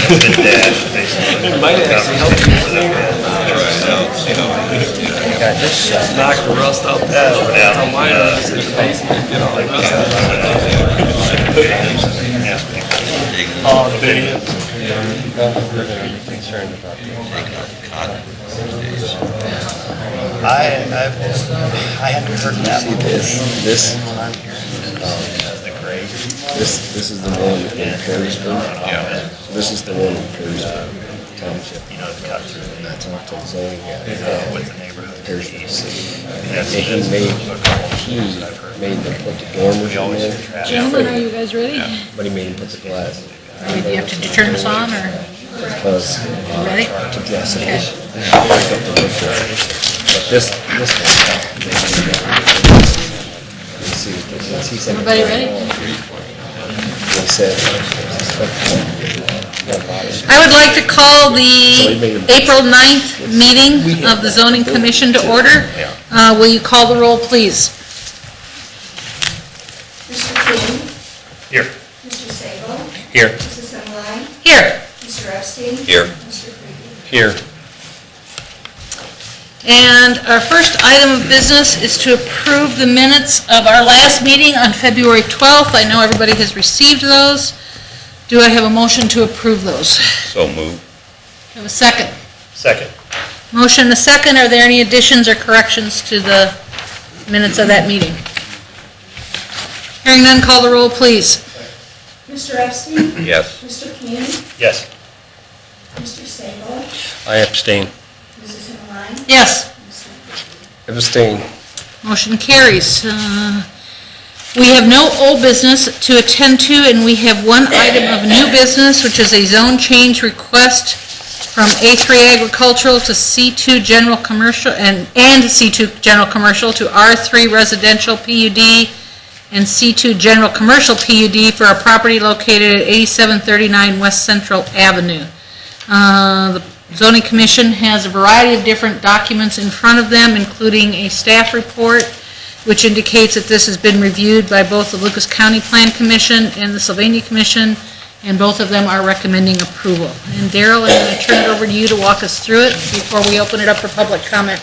It might actually help you clean it. Knock the rust out. That's how mine is in the basement. Get all the rust out. Oh, dang it. Concerned about I haven't heard that. See this is the one in Perrysburg. Yeah. This is the one in Perrysburg Township. You know, the cut through. And I talked to the zoning guy. With the neighborhood. Perrysburg City. That's And he made them put the dormers in there, Gentlemen, are you guys ready? but he made them put the glass in Do you have to turn this on, or because ready? to dress it. But this Everybody ready? He said, I would like to call the April 9th meeting of the Zoning Commission to order. Will you call the roll, please? Mr. King? Here. Mr. Sable? Here. Mrs. Emmeline? Here. Mr. Epstein? Here. Mr. Freeman? Here. And our first item of business is to approve the minutes of our last meeting on February 12th. I know everybody has received those. Do I have a motion to approve those? So moved. Have a second? Second. Motion and a second. Are there any additions or corrections to the minutes of that meeting? Hearing none, call the roll, please. Mr. Epstein? Yes. Mr. King? Yes. Mr. Sable? I abstain. Mrs. Emmeline? Yes. Mr. Abstain. Motion carries. We have no old business to attend to, and we have one item of new business, which is a zone change request from A3 Agricultural to C2 General Commercial and C2 General Commercial to R3 Residential PUD and C2 General Commercial PUD for a property located at 8739 West Central Avenue. The Zoning Commission has a variety of different documents in front of them, including a staff report, which indicates that this has been reviewed by both the Lucas County Plan Commission and the Sylvania Commission, and both of them are recommending approval. And Darrell, I'm going to turn it over to you to walk us through it before we open it up for public comment.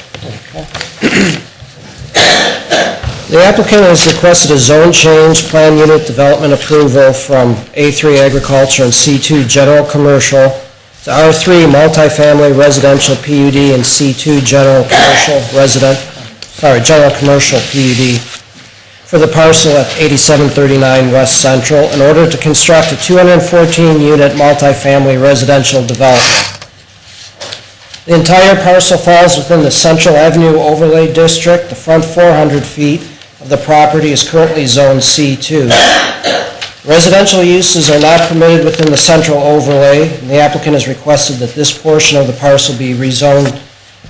The applicant has requested a zone change plan unit development approval from A3 Agriculture and C2 General Commercial to R3 Multifamily Residential PUD and C2 General Commercial PUD for the parcel at 8739 West Central in order to construct a 214-unit multifamily residential development. The entire parcel falls within the Central Avenue Overlay District. The front 400 feet of the property is currently zoned C2. Residential uses are not permitted within the Central Overlay, and the applicant has requested that this portion of the parcel be rezoned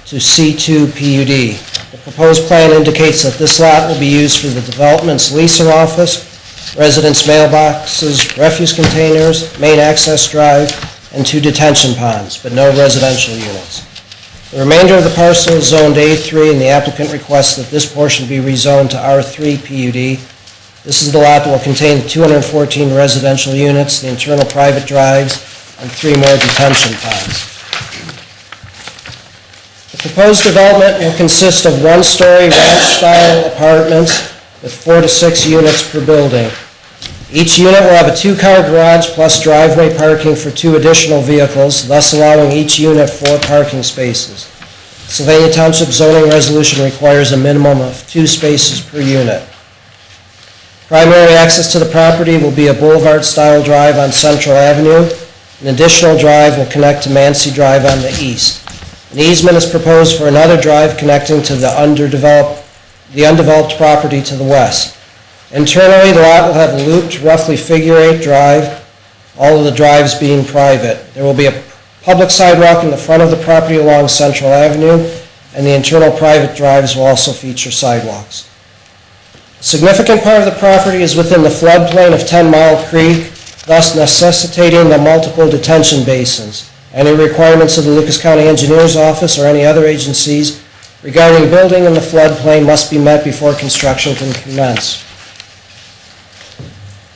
to C2 PUD. The proposed plan indicates that this lot will be used for the development's leasing office, residence mailboxes, refuse containers, main access drive, and 2 detention ponds, but no residential units. The remainder of the parcel is zoned A3, and the applicant requests that this portion be rezoned to R3 PUD. This is the lot that will contain 214 residential units, the internal private drives, and 3 more detention ponds. The proposed development will consist of 1-story ranch-style apartments with 4 to 6 units per building. Each unit will have a 2-car garage plus driveway parking for 2 additional vehicles, thus allowing each unit 4 parking spaces. Sylvania Township zoning resolution requires a minimum of 2 spaces per unit. Primary access to the property will be a boulevard-style drive on Central Avenue. An additional drive will connect to Mancy Drive on the east. An easement is proposed for another drive connecting to the undeveloped property to the west. Internally, the lot will have a looped, roughly figure-8 drive, all of the drives being private. There will be a public sidewalk in the front of the property along Central Avenue, and the internal private drives will also feature sidewalks. A significant part of the property is within the floodplain of 10 Mile Creek, thus necessitating the multiple detention basins. Any requirements of the Lucas County Engineer's Office or any other agencies regarding building in the floodplain must be met before construction can commence.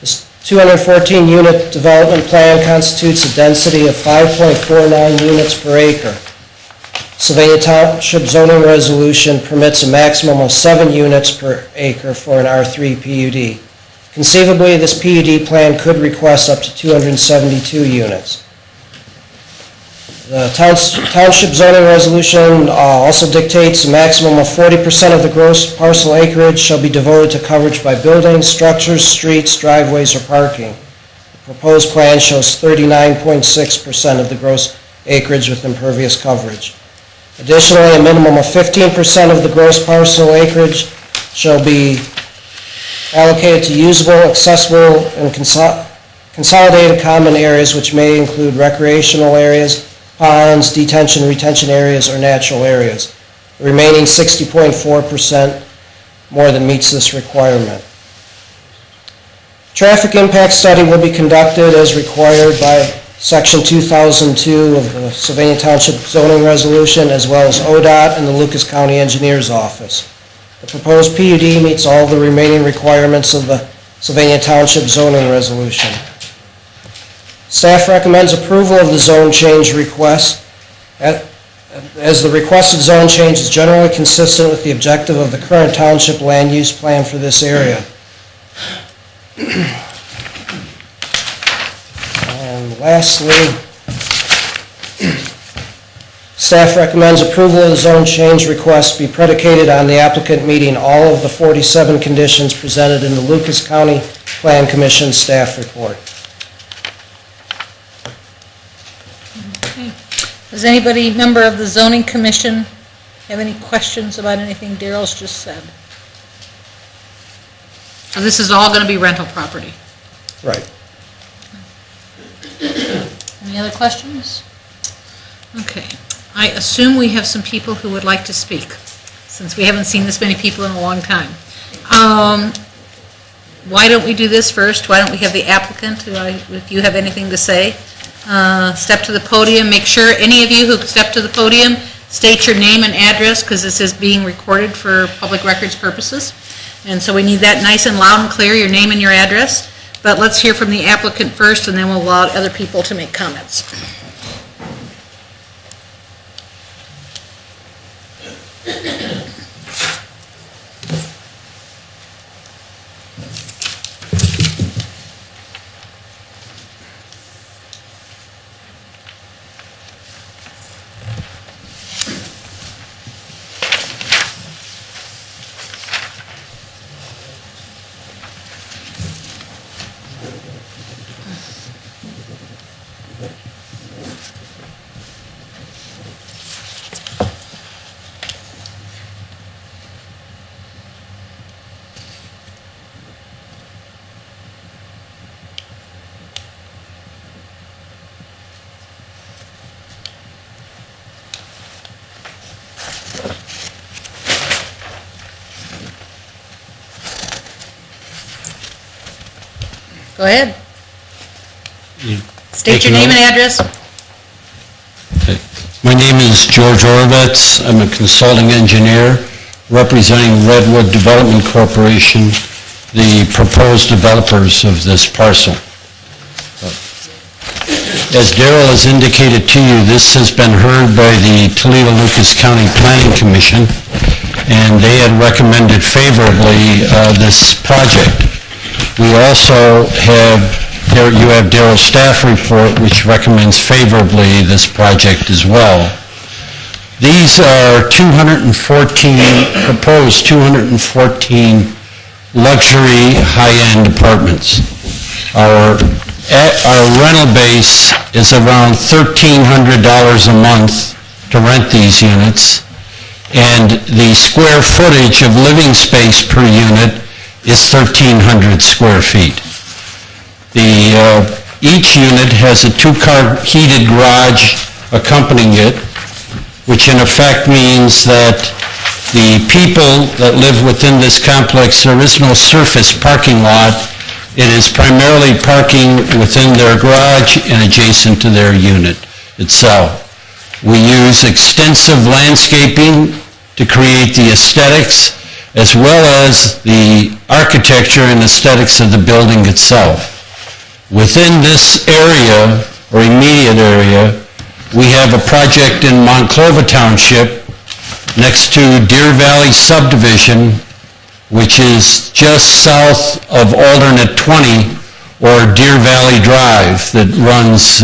This 214-unit development plan constitutes a density of 5.49 units per acre. Sylvania Township zoning resolution permits a maximum of 7 units per acre for an R3 PUD. Conceivably, this PUD plan could request up to 272 units. The Township zoning resolution also dictates a maximum of 40% of the gross parcel acreage shall be devoted to coverage by buildings, structures, streets, driveways, or parking. The proposed plan shows 39.6% of the gross acreage with impervious coverage. Additionally, a minimum of 15% of the gross parcel acreage shall be allocated to usable, accessible, and consolidated common areas, which may include recreational areas, ponds, detention, retention areas, or natural areas. The remaining 60.4% more than meets this requirement. Traffic impact study will be conducted as required by Section 2002 of the Sylvania Township zoning resolution, as well as ODOT and the Lucas County Engineer's Office. The proposed PUD meets all the remaining requirements of the Sylvania Township zoning resolution. Staff recommends approval of the zone change request, as the requested zone change is generally consistent with the objective of the current township land use plan for this area. And lastly, staff recommends approval of the zone change request be predicated on the applicant meeting all of the 47 conditions presented in the Lucas County Plan Commission staff report. Does anybody, member of the zoning commission, have any questions about anything Daryl's just said? So this is all going to be rental property. Right. Any other questions? Okay. I assume we have some people who would like to speak, since we haven't seen this many people in a long time. Why don't we do this first? Why don't we have the applicant, if you have anything to say, step to the podium. Make sure any of you who step to the podium state your name and address, because this is being recorded for public records purposes. And so we need that nice and loud and clear, your name and your address. But let's hear from the applicant first, and then we'll allow other people to make comments. Go ahead. State your name and address. My name is George Orovitz. I'm a consulting engineer representing Redwood Development Corporation, the proposed developers of this parcel. As Darrell has indicated to you, this has been heard by the Toledo-Lucas County Planning Commission, and they had recommended favorably this project. We also have, you have Darrell's staff report, which recommends favorably this project as well. These are proposed 214 luxury high-end apartments. Our rental base is around $1,300 a month to rent these units, and the square footage of living space per unit is 1,300 square feet. Each unit has a two-car heated garage accompanying it, which in effect means that the people that live within this complex, there is no surface parking lot. It is primarily parking within their garage and adjacent to their unit itself. We use extensive landscaping to create the aesthetics, as well as the architecture and aesthetics of the building itself. Within this area, or immediate area, we have a project in Monclova Township next to Deer Valley Subdivision, which is just south of alternate 20, or Deer Valley Drive, that runs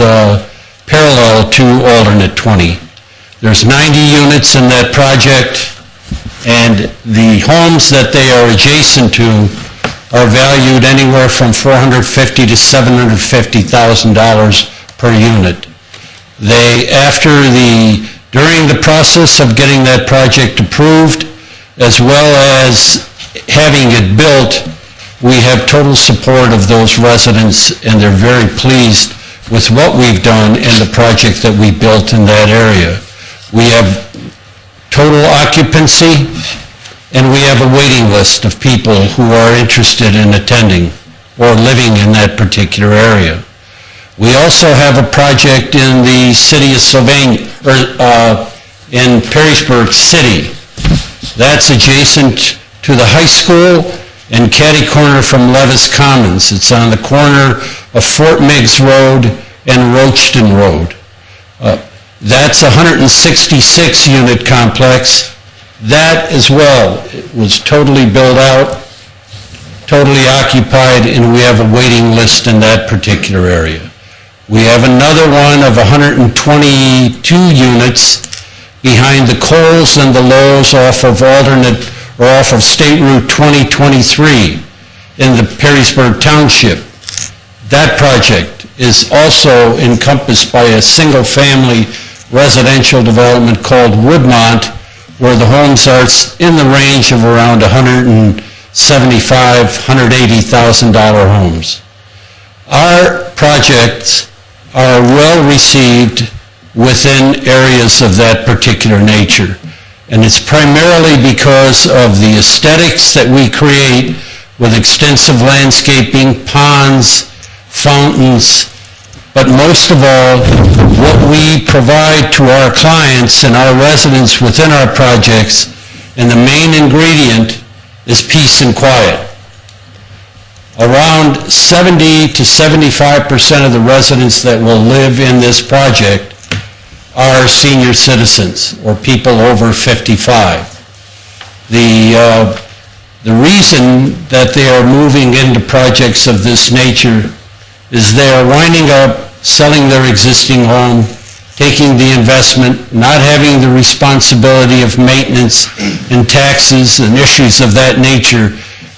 parallel to alternate 20. There's 90 units in that project, and the homes that they are adjacent to are valued anywhere from $450,000 to $750,000 per unit. During the process of getting that project approved, as well as having it built, we have total support of those residents, and they're very pleased with what we've done in the project that we built in that area. We have total occupancy, and we have a waiting list of people who are interested in attending or living in that particular area. We also have a project in the city of Sylvania, in Perrysburg City. That's adjacent to the high school and catty corner from Levis Commons. It's on the corner of Fort Meigs Road and Roachton Road. That's a 166-unit complex. That as well was totally built out, totally occupied, and we have a waiting list in that particular area. We have another one of 122 units behind the Coles and the Lowe's off of State Route 2023 in the Perrysburg Township. That project is also encompassed by a single-family residential development called Woodmont, where the homes are in the range of around $175,000, $180,000 homes. Our projects are well received within areas of that particular nature. And it's primarily because of the aesthetics that we create with extensive landscaping, ponds, fountains, but most of all, what we provide to our clients and our residents within our projects, and the main ingredient is peace and quiet. Around 70 to 75% of the residents that will live in this project are senior citizens or people over 55. The reason that they are moving into projects of this nature is they are winding up selling their existing home, taking the investment, not having the responsibility of maintenance and taxes and issues of that nature.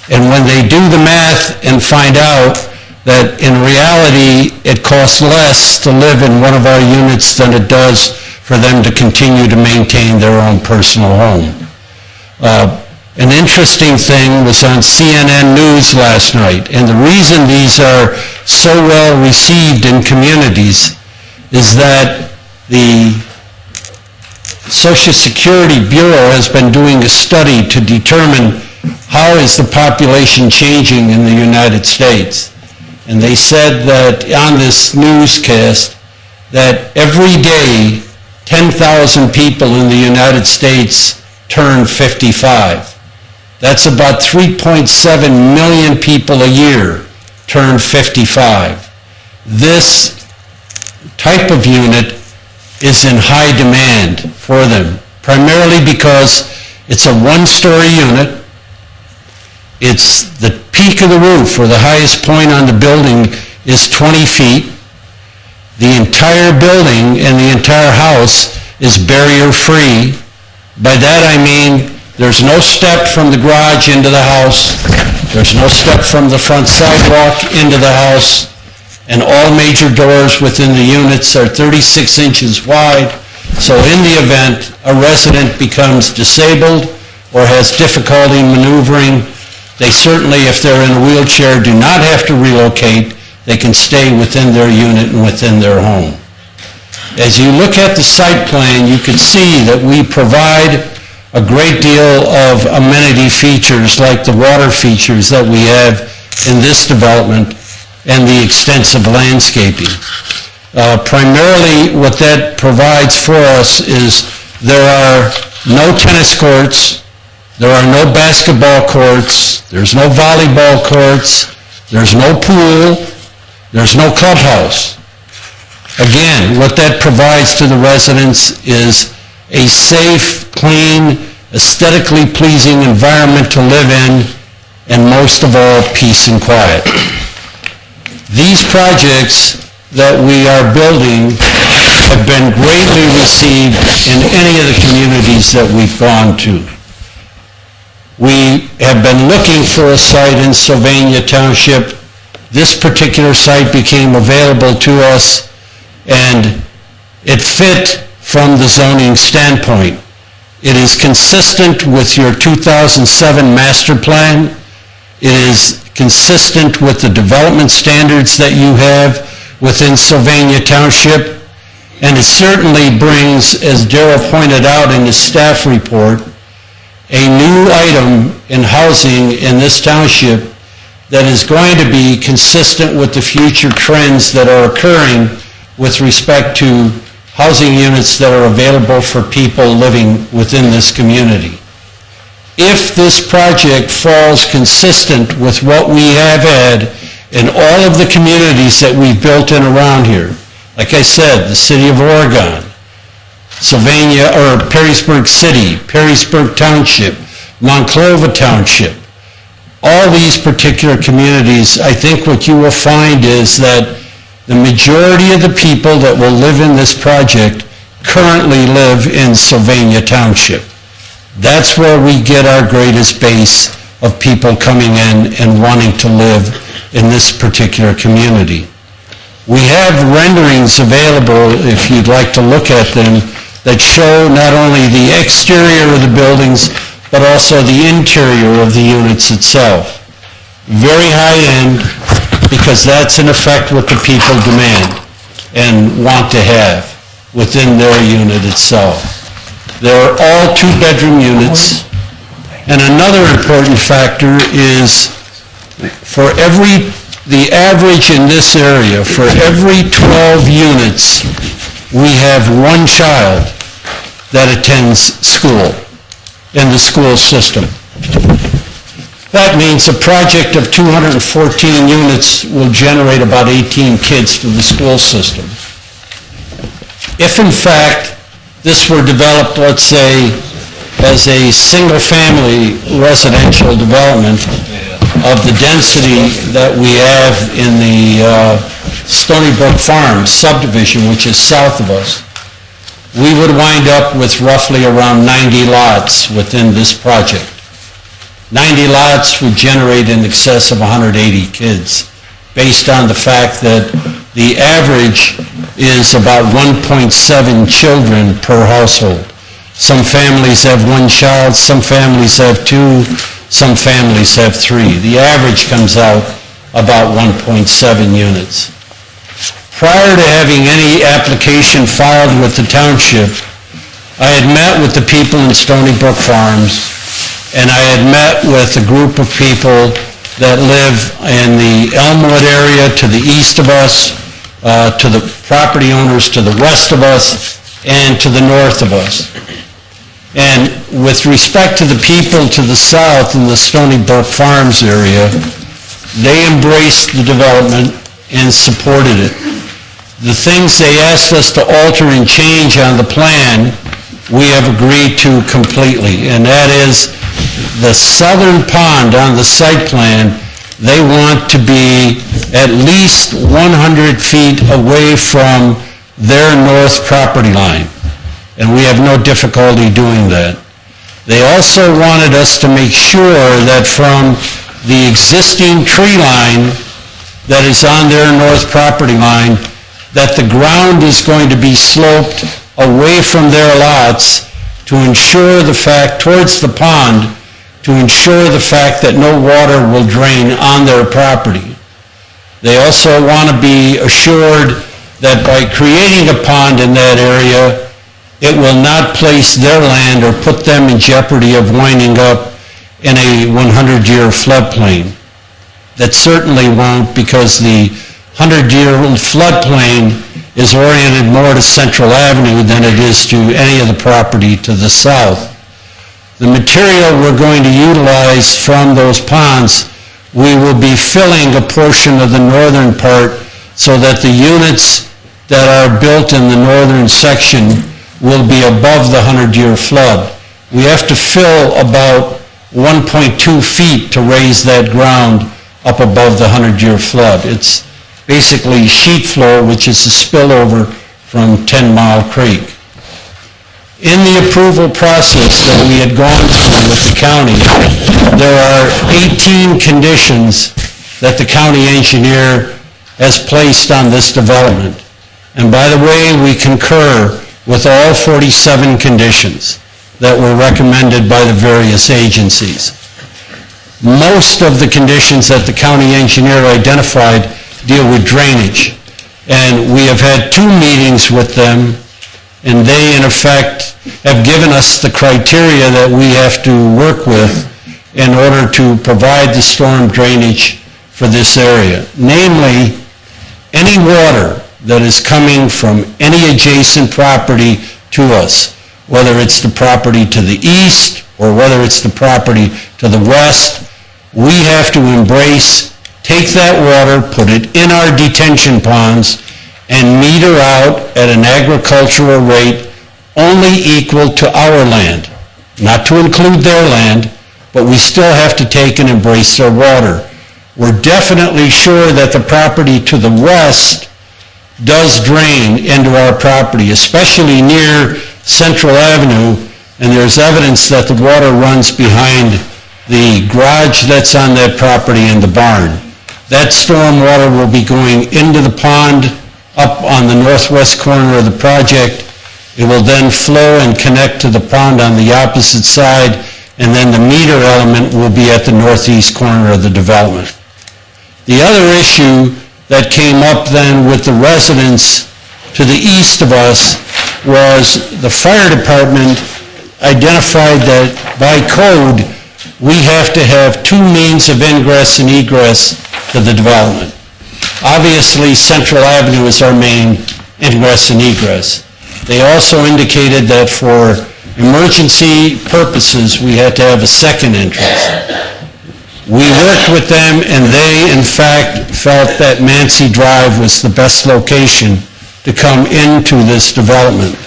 And when they do the math and find out that in reality it costs less to live in one of our units than it does for them to continue to maintain their own personal home. An interesting thing was on CNN News last night, and the reason these are so well received in communities is that the Social Security Bureau has been doing a study to determine how is the population changing in the United States. And they said that on this newscast that every day 10,000 people in the United States turn 55. That's about 3.7 million people a year turn 55. This type of unit is in high demand for them, primarily because it's a one-story unit. It's the peak of the roof, or the highest point on the building, is 20 feet. The entire building and the entire house is barrier-free. By that I mean there's no step from the garage into the house, there's no step from the front sidewalk into the house, and all major doors within the units are 36 inches wide. So in the event a resident becomes disabled or has difficulty maneuvering, they certainly, if they're in a wheelchair, do not have to relocate. They can stay within their unit and within their home. As you look at the site plan, you can see that we provide a great deal of amenity features like the water features that we have in this development and the extensive landscaping. Primarily what that provides for us is there are no tennis courts, there are no basketball courts, there's no volleyball courts, there's no pool, There's no clubhouse. Again, what that provides to the residents is a safe, clean, aesthetically pleasing environment to live in, and most of all, peace and quiet. These projects that we are building have been greatly received in any of the communities that we've gone to. We have been looking for a site in Sylvania Township. This particular site became available to us, and it fit from the zoning standpoint. It is consistent with your 2007 master plan. It is consistent with the development standards that you have within Sylvania Township, and it certainly brings, as Darrell pointed out in his staff report, a new item in housing in this township that is going to be consistent with the future trends that are occurring with respect to housing units that are available for people living within this community. If this project falls consistent with what we have had in all of the communities that we've built in around here, like I said, the City of Oregon, Sylvania, or Perrysburg City, Perrysburg Township, Monclova Township, all these particular communities, I think what you will find is that the majority of the people that will live in this project currently live in Sylvania Township. That's where we get our greatest base of people coming in and wanting to live in this particular community. We have renderings available, if you'd like to look at them, that show not only the exterior of the buildings, but also the interior of the units itself. Very high-end, because that's in effect what the people demand and want to have within their unit itself. They're all two-bedroom units, and another important factor is the average in this area, for every 12 units, we have one child that attends school in the school system. That means a project of 214 units will generate about 18 kids to the school system. If in fact this were developed, let's say, as a single-family residential development of the density that we have in the Stony Brook Farms subdivision, which is south of us, we would wind up with roughly around 90 lots within this project. 90 lots would generate in excess of 180 kids, based on the fact that the average is about 1.7 children per household. Some families have one child, some families have two, some families have three. The average comes out about 1.7 units. Prior to having any application filed with the township, I had met with the people in Stony Brook Farms, and I had met with a group of people that live in the Elmwood area to the east of us, to the property owners to the west of us, and to the north of us. And with respect to the people to the south in the Stony Brook Farms area, they embraced the development and supported it. The things they asked us to alter and change on the plan, we have agreed to completely, and that is the southern pond on the site plan, they want to be at least 100 feet away from their north property line, and we have no difficulty doing that. They also wanted us to make sure that from the existing tree line that is on their north property line, that the ground is going to be sloped away from their lots to ensure the fact, towards the pond, to ensure the fact that no water will drain on their property. They also want to be assured that by creating a pond in that area, it will not place their land or put them in jeopardy of winding up in a 100-year floodplain. That certainly won't, because the 100-year-old floodplain is oriented more to Central Avenue than it is to any of the property to the south. The material we're going to utilize from those ponds, we will be filling a portion of the northern part so that the units that are built in the northern section will be above the 100-year flood. We have to fill about 1.2 feet to raise that ground up above the 100-year flood. It's basically sheet flow, which is a spillover from 10 Mile Creek. In the approval process that we had gone through with the county, there are 18 conditions that the county engineer has placed on this development. And by the way, we concur with all 47 conditions that were recommended by the various agencies. Most of the conditions that the county engineer identified deal with drainage. And we have had 2 meetings with them, and they, in effect, have given us the criteria that we have to work with in order to provide the storm drainage for this area. Namely, any water that is coming from any adjacent property to us, whether it's the property to the east or whether it's the property to the west, we have to embrace, take that water, put it in our detention ponds, and meter out at an agricultural rate only equal to our land. Not to include their land, but we still have to take and embrace their water. We're definitely sure that the property to the west does drain into our property, especially near Central Avenue, and there's evidence that the water runs behind the garage that's on that property and the barn. That storm water will be going into the pond up on the northwest corner of the project. It will then flow and connect to the pond on the opposite side, and then the meter element will be at the northeast corner of the development. The other issue that came up then with the residents to the east of us was the fire department identified that by code, we have to have 2 means of ingress and egress to the development. Obviously, Central Avenue is our main ingress and egress. They also indicated that for emergency purposes, we had to have a second entrance. We worked with them, and they, in fact, felt that Mancy Drive was the best location to come into this development.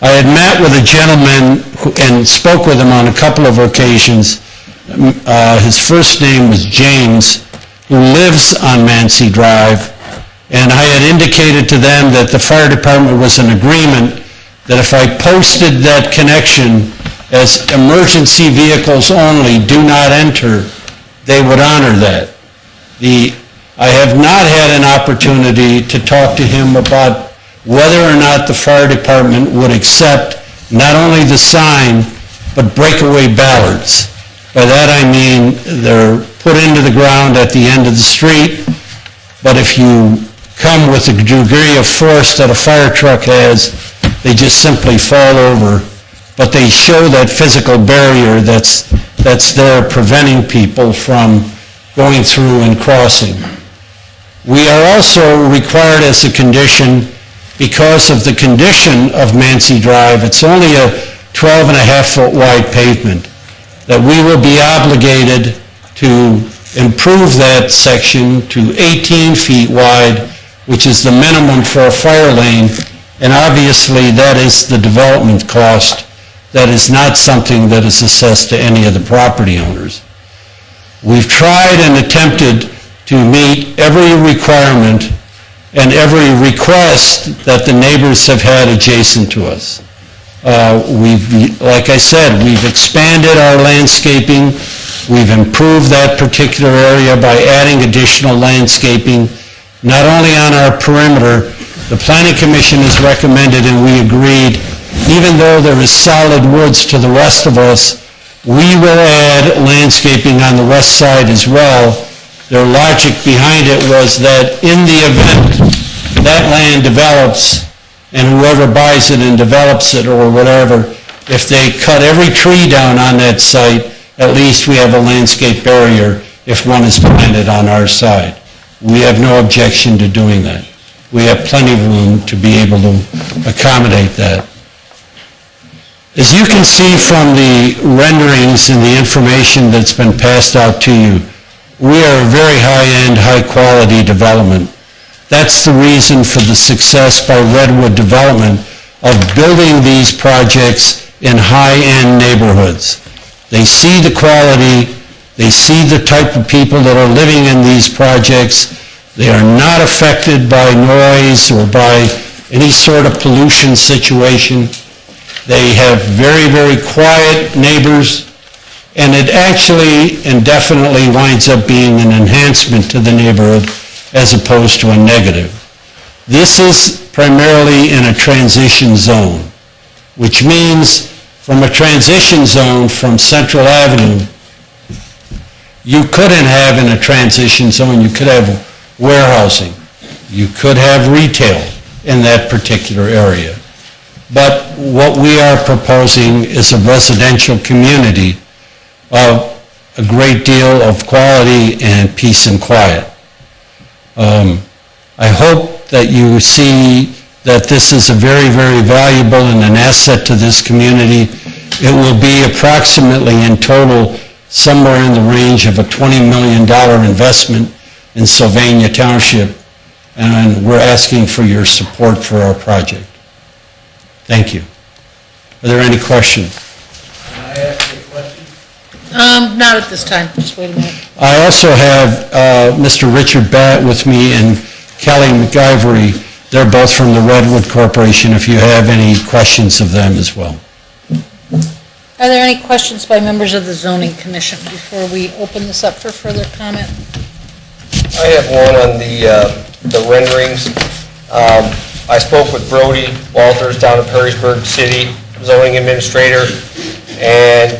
I had met with a gentleman and spoke with him on a couple of occasions. His first name was James, who lives on Mancy Drive, and I had indicated to them that the fire department was in agreement that if I posted that connection as emergency vehicles only, do not enter, they would honor that. I have not had an opportunity to talk to him about whether or not the fire department would accept not only the sign, but breakaway ballards. By that I mean they're put into the ground at the end of the street, but if you come with the degree of force that a fire truck has, they just simply fall over. But they show that physical barrier that's there preventing people from going through and crossing. We are also required as a condition, because of the condition of Mancy Drive, it's only a 12.5-foot wide pavement, that we will be obligated to improve that section to 18 feet wide, which is the minimum for a fire lane, and obviously that is the development cost. That is not something that is assessed to any of the property owners. We've tried and attempted to meet every requirement and every request that the neighbors have had adjacent to us. Like I said, we've expanded our landscaping. We've improved that particular area by adding additional landscaping, not only on our perimeter. The Planning Commission has recommended, and we agreed, even though there is solid woods to the west of us, we will add landscaping on the west side as well. Their logic behind it was that in the event that land develops, and whoever buys it and develops it or whatever, if they cut every tree down on that site, at least we have a landscape barrier if one is planted on our side. We have no objection to doing that. We have plenty of room to be able to accommodate that. As you can see from the renderings and the information that's been passed out to you, we are a very high-end, high-quality development. That's the reason for the success by Redwood Development of building these projects in high-end neighborhoods. They see the quality, they see the type of people that are living in these projects. They are not affected by noise or by any sort of pollution situation. They have very, very quiet neighbors, and it actually and definitely winds up being an enhancement to the neighborhood as opposed to a negative. This is primarily in a transition zone, which means from a transition zone from Central Avenue, you couldn't have in a transition zone, you could have warehousing, you could have retail in that particular area. But what we are proposing is a residential community of a great deal of quality and peace and quiet. I hope that you see that this is a very, very valuable and an asset to this community. It will be approximately in total somewhere in the range of a $20 million investment in Sylvania Township, and we're asking for your support for our project. Thank you. Are there any questions? Can I ask you a question? Not at this time, just wait a minute. I also have Mr. Richard Batt with me and Kelly McIvory. They're both from the Redwood Corporation, if you have any questions of them as well. Are there any questions by members of the Zoning Commission before we open this up for further comment? I have one on the renderings. I spoke with Brody Walters down at Perrysburg City, zoning administrator, and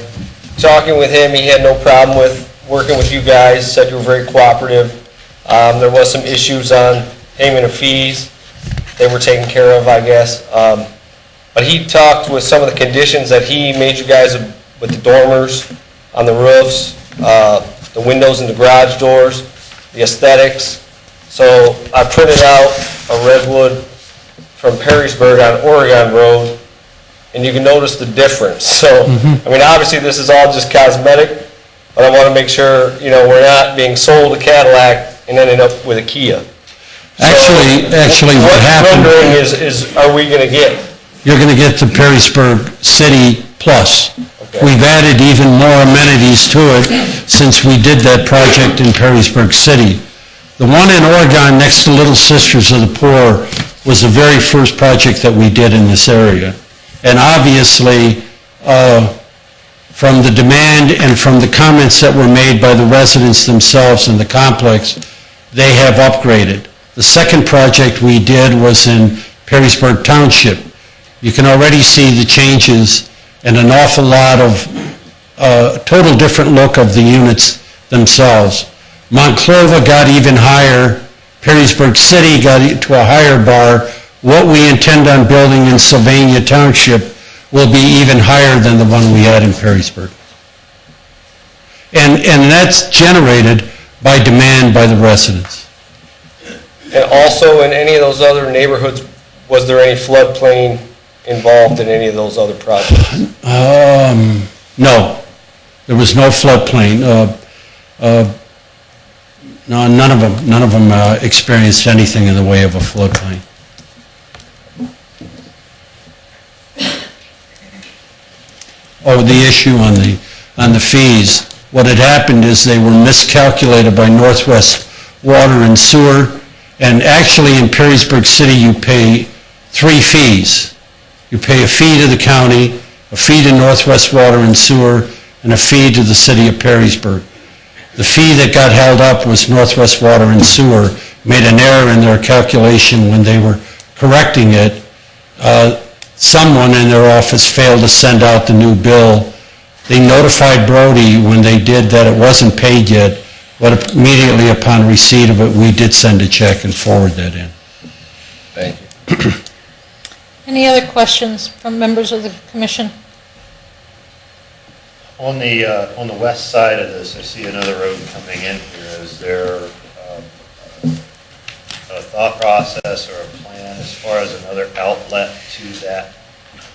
talking with him, he had no problem with working with you guys, said you were very cooperative. There was some issues on payment of fees. They were taken care of, I guess. But he talked with some of the conditions that he made you guys with the dormers on the roofs, the windows and the garage doors, the aesthetics. So I printed out a redwood from Perrysburg on Oregon Road, and you can notice the difference. So, I mean, obviously this is all just cosmetic, but I want to make sure, you know, we're not being sold a Cadillac and ending up with a Kia. Actually, what happened... What rendering are we going to get? You're going to get the Perrysburg City Plus. Okay. We've added even more amenities to it since we did that project in Perrysburg City. The one in Oregon next to Little Sisters of the Poor was the very first project that we did in this area. And obviously, from the demand and from the comments that were made by the residents themselves in the complex, they have upgraded. The second project we did was in Perrysburg Township. You can already see the changes and an awful lot of total different look of the units themselves. Monclova got even higher. Perrysburg City got to a higher bar. What we intend on building in Sylvania Township will be even higher than the one we had in Perrysburg. And that's generated by demand by the residents. And also in any of those other neighborhoods, was there any floodplain involved in any of those other projects? No, there was no floodplain. No, none of them experienced anything in the way of a floodplain. Oh, the issue on the fees. What had happened is they were miscalculated by Northwest Water and Sewer, and actually in Perrysburg City you pay 3 fees. You pay a fee to the county, a fee to Northwest Water and Sewer, and a fee to the city of Perrysburg. The fee that got held up was Northwest Water and Sewer made an error in their calculation when they were correcting it. Someone in their office failed to send out the new bill. They notified Brody when they did that it wasn't paid yet, but immediately upon receipt of it, we did send a check and forward that in. Thank you. Any other questions from members of the commission? On the west side of this, I see another road coming in here. Is there a thought process or a plan as far as another outlet to that?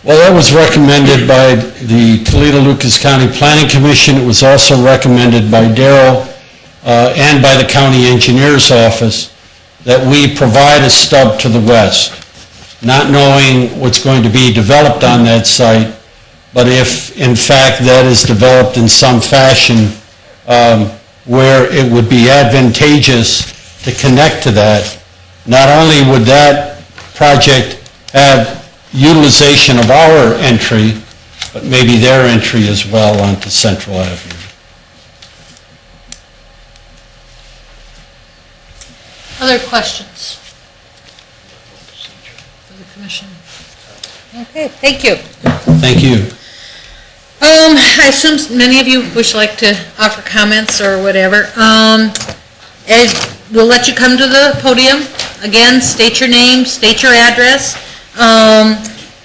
Well, that was recommended by the Toledo-Lucas County Planning Commission. It was also recommended by Darrell and by the county engineer's office. that we provide a stub to the west, not knowing what's going to be developed on that site, but if in fact that is developed in some fashion where it would be advantageous to connect to that, not only would that project have utilization of our entry, but maybe their entry as well onto Central Avenue. Other questions for the commission? Okay, thank you. Thank you. I assume many of you wish like to offer comments or whatever. We'll let you come to the podium. Again, state your name, state your address.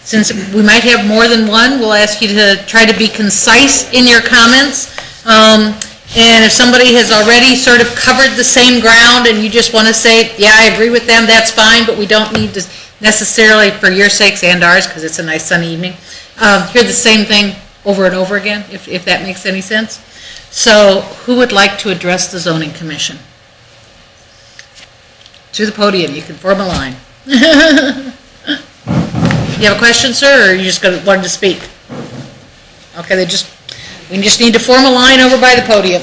Since we might have more than one, we'll ask you to try to be concise in your comments. And if somebody has already sort of covered the same ground and you just want to say, yeah, I agree with them, that's fine, but we don't need to necessarily, for your sakes and ours, because it's a nice sunny evening, hear the same thing over and over again, if that makes any sense. So who would like to address the zoning commission? To the podium, you can form a line. You have a question, sir, or you just wanted to speak? Okay, we just need to form a line over by the podium.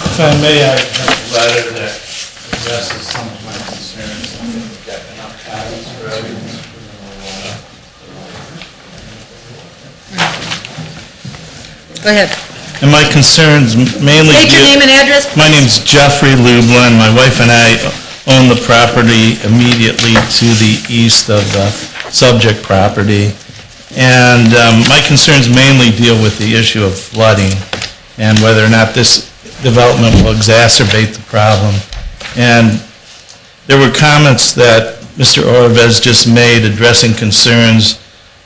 If I may, I have a letter that addresses some of my concerns. I've got enough copies for everyone. Go ahead. And my concerns mainly... State your name and address, please. My name's Jeffrey Lublin. My wife and I own the property immediately to the east of the subject property. And my concerns mainly deal with the issue of flooding and whether or not this development will exacerbate the problem. And there were comments that Mr. Orvez just made addressing concerns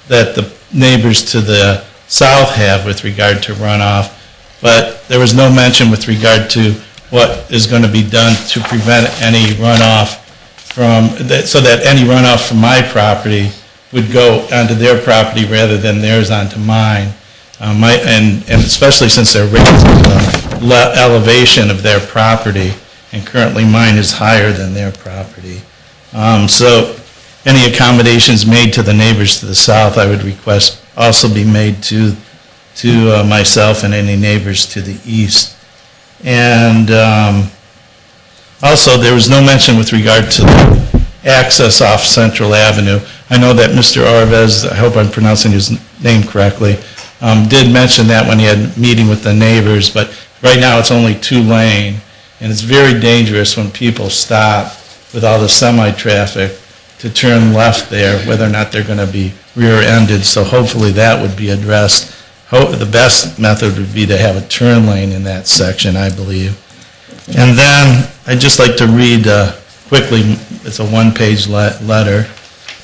that the neighbors to the south have with regard to runoff, but there was no mention with regard to what is going to be done to prevent any runoff so that any runoff from my property would go onto their property rather than theirs onto mine. And especially since they're raising the elevation of their property, and currently mine is higher than their property. So any accommodations made to the neighbors to the south, I would request also be made to myself and any neighbors to the east. And also, there was no mention with regard to the access off Central Avenue. I know that Mr. Orvez, I hope I'm pronouncing his name correctly, did mention that when he had a meeting with the neighbors, but right now it's only 2-lane, and it's very dangerous when people stop with all the semi-traffic to turn left there, whether or not they're going to be rear-ended, so hopefully that would be addressed. The best method would be to have a turn lane in that section, I believe. And then I'd just like to read quickly, it's a 1-page letter.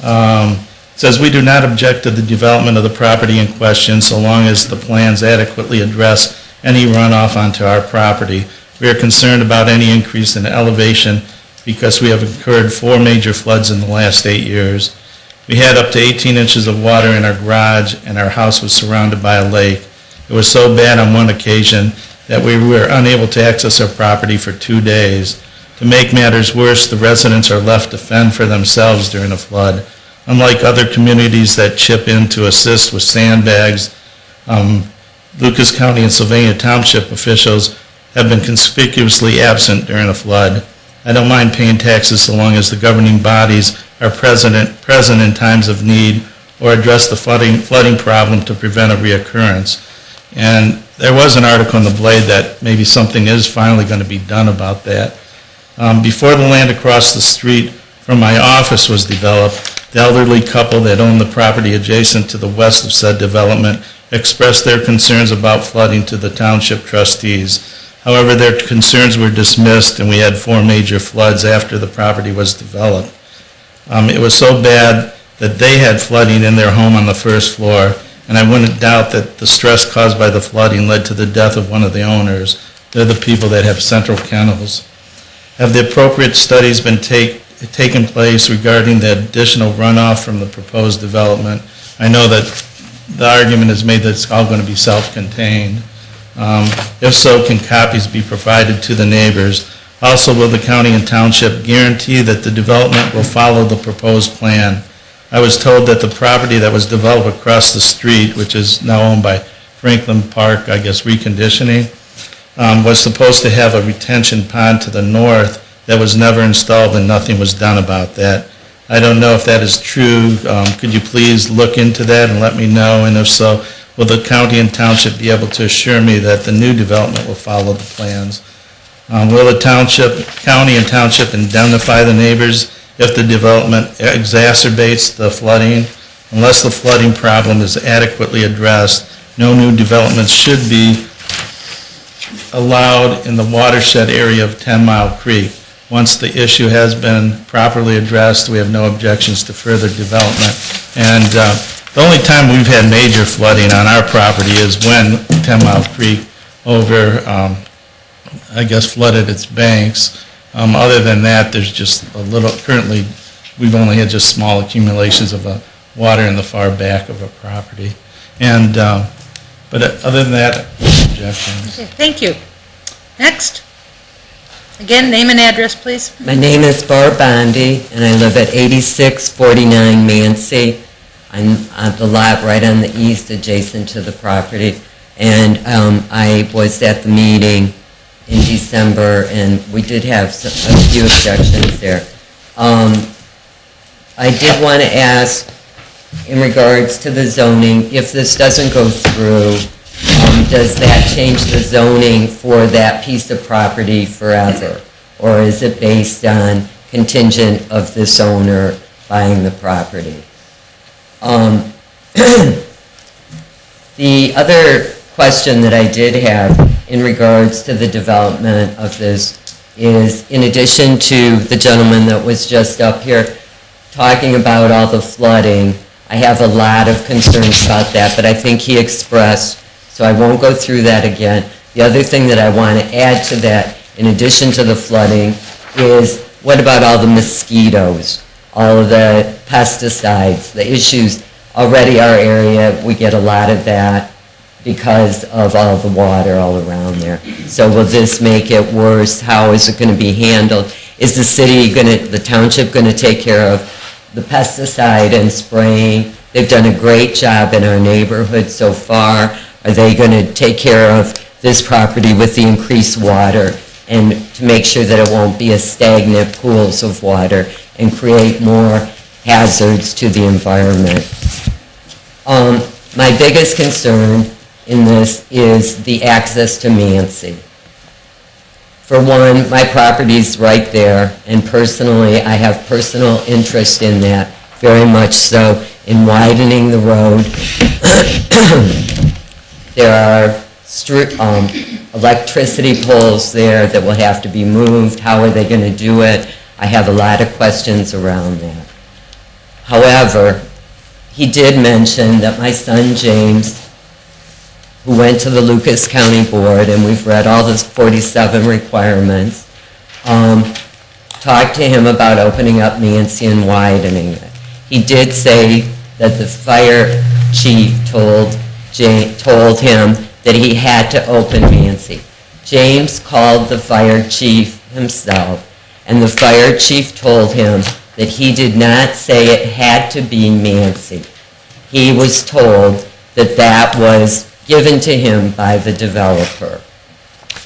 It says, "We do not object to the development of the property in question so long as the plans adequately address any runoff onto our property. We are concerned about any increase in elevation because we have incurred 4 major floods in the last 8 years. We had up to 18 inches of water in our garage, and our house was surrounded by a lake. It was so bad on one occasion that we were unable to access our property for 2 days. To make matters worse, the residents are left to fend for themselves during a flood. Unlike other communities that chip in to assist with sandbags, Lucas County and Sylvania Township officials have been conspicuously absent during a flood. I don't mind paying taxes so long as the governing bodies are present in times of need or address the flooding problem to prevent a reoccurrence." And there was an article in the Blade that maybe something is finally going to be done about that. Before the land across the street from my office was developed, the elderly couple that owned the property adjacent to the west of said development expressed their concerns about flooding to the township trustees. However, their concerns were dismissed, and we had 4 major floods after the property was developed. It was so bad that they had flooding in their home on the first floor, and I wouldn't doubt that the stress caused by the flooding led to the death of one of the owners. They're the people that have central kennels. Have the appropriate studies been taken place regarding the additional runoff from the proposed development? I know that the argument is made that it's all going to be self-contained. If so, can copies be provided to the neighbors? Also, will the county and township guarantee that the development will follow the proposed plan? I was told that the property that was developed across the street, which is now owned by Franklin Park, I guess reconditioning, was supposed to have a retention pond to the north that was never installed and nothing was done about that. I don't know if that is true. Could you please look into that and let me know? And if so, will the county and township be able to assure me that the new development will follow the plans? Will the county and township indemnify the neighbors if the development exacerbates the flooding? Unless the flooding problem is adequately addressed, no new developments should be allowed in the watershed area of 10 Mile Creek. Once the issue has been properly addressed, we have no objections to further development. And the only time we've had major flooding on our property is when 10 Mile Creek I guess, flooded its banks. Other than that, there's just a little, currently, we've only had just small accumulations of water in the far back of a property. And, but other than that, objections. Okay, thank you. Next. Again, name and address, please. My name is Barb Bondi, and I live at 8649 Mancy. I'm on the lot right on the east, adjacent to the property. And I was at the meeting in December, and we did have a few objections there. I did want to ask, in regards to the zoning, if this doesn't go through, does that change the zoning for that piece of property forever? Or is it based on contingent of this owner buying the property? The other question that I did have in regards to the development of this is, in addition to the gentleman that was just up here talking about all the flooding, I have a lot of concerns about that, but I think he expressed, so I won't go through that again. The other thing that I want to add to that, in addition to the flooding, is what about all the mosquitoes, all of the pesticides, the issues? Already our area, we get a lot of that because of all the water all around there. So will this make it worse? How is it going to be handled? Is the city going to, the township going to take care of the pesticide and spraying? They've done a great job in our neighborhood so far. Are they going to take care of this property with the increased water and to make sure that it won't be a stagnant pools of water and create more hazards to the environment? My biggest concern in this is the access to Mancy. For one, my property's right there, and personally, I have personal interest in that, very much so, in widening the road. There are electricity poles there that will have to be moved. How are they going to do it? I have a lot of questions around that. However, he did mention that my son James, who went to the Lucas County Board, and we've read all the 47 requirements, talked to him about opening up Mancy and widening it. He did say that the fire chief told him that he had to open Mancy. James called the fire chief himself, and the fire chief told him that he did not say it had to be Mancy. He was told that that was given to him by the developer.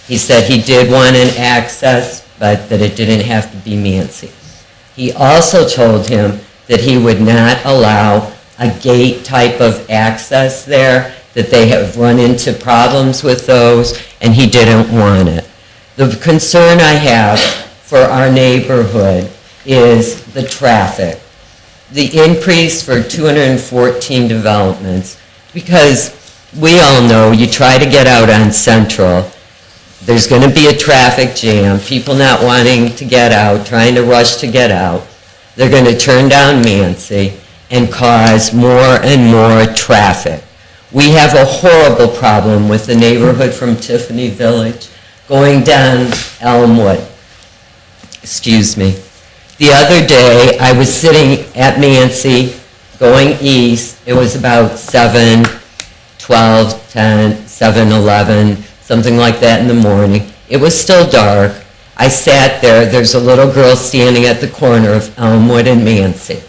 He said he did want an access, but that it didn't have to be Mancy. He also told him that he would not allow a gate type of access there, that they have run into problems with those, and he didn't want it. The concern I have for our neighborhood is the traffic. The increase for 214 developments, because we all know you try to get out on Central, there's going to be a traffic jam, people not wanting to get out, trying to rush to get out. They're going to turn down Mancy and cause more and more traffic. We have a horrible problem with the neighborhood from Tiffany Village going down Elmwood. Excuse me. The other day, I was sitting at Mancy, going east. It was about 7, 12, 10, 7, 11, something like that in the morning. It was still dark. I sat there. There's a little girl standing at the corner of Elmwood and Mancy,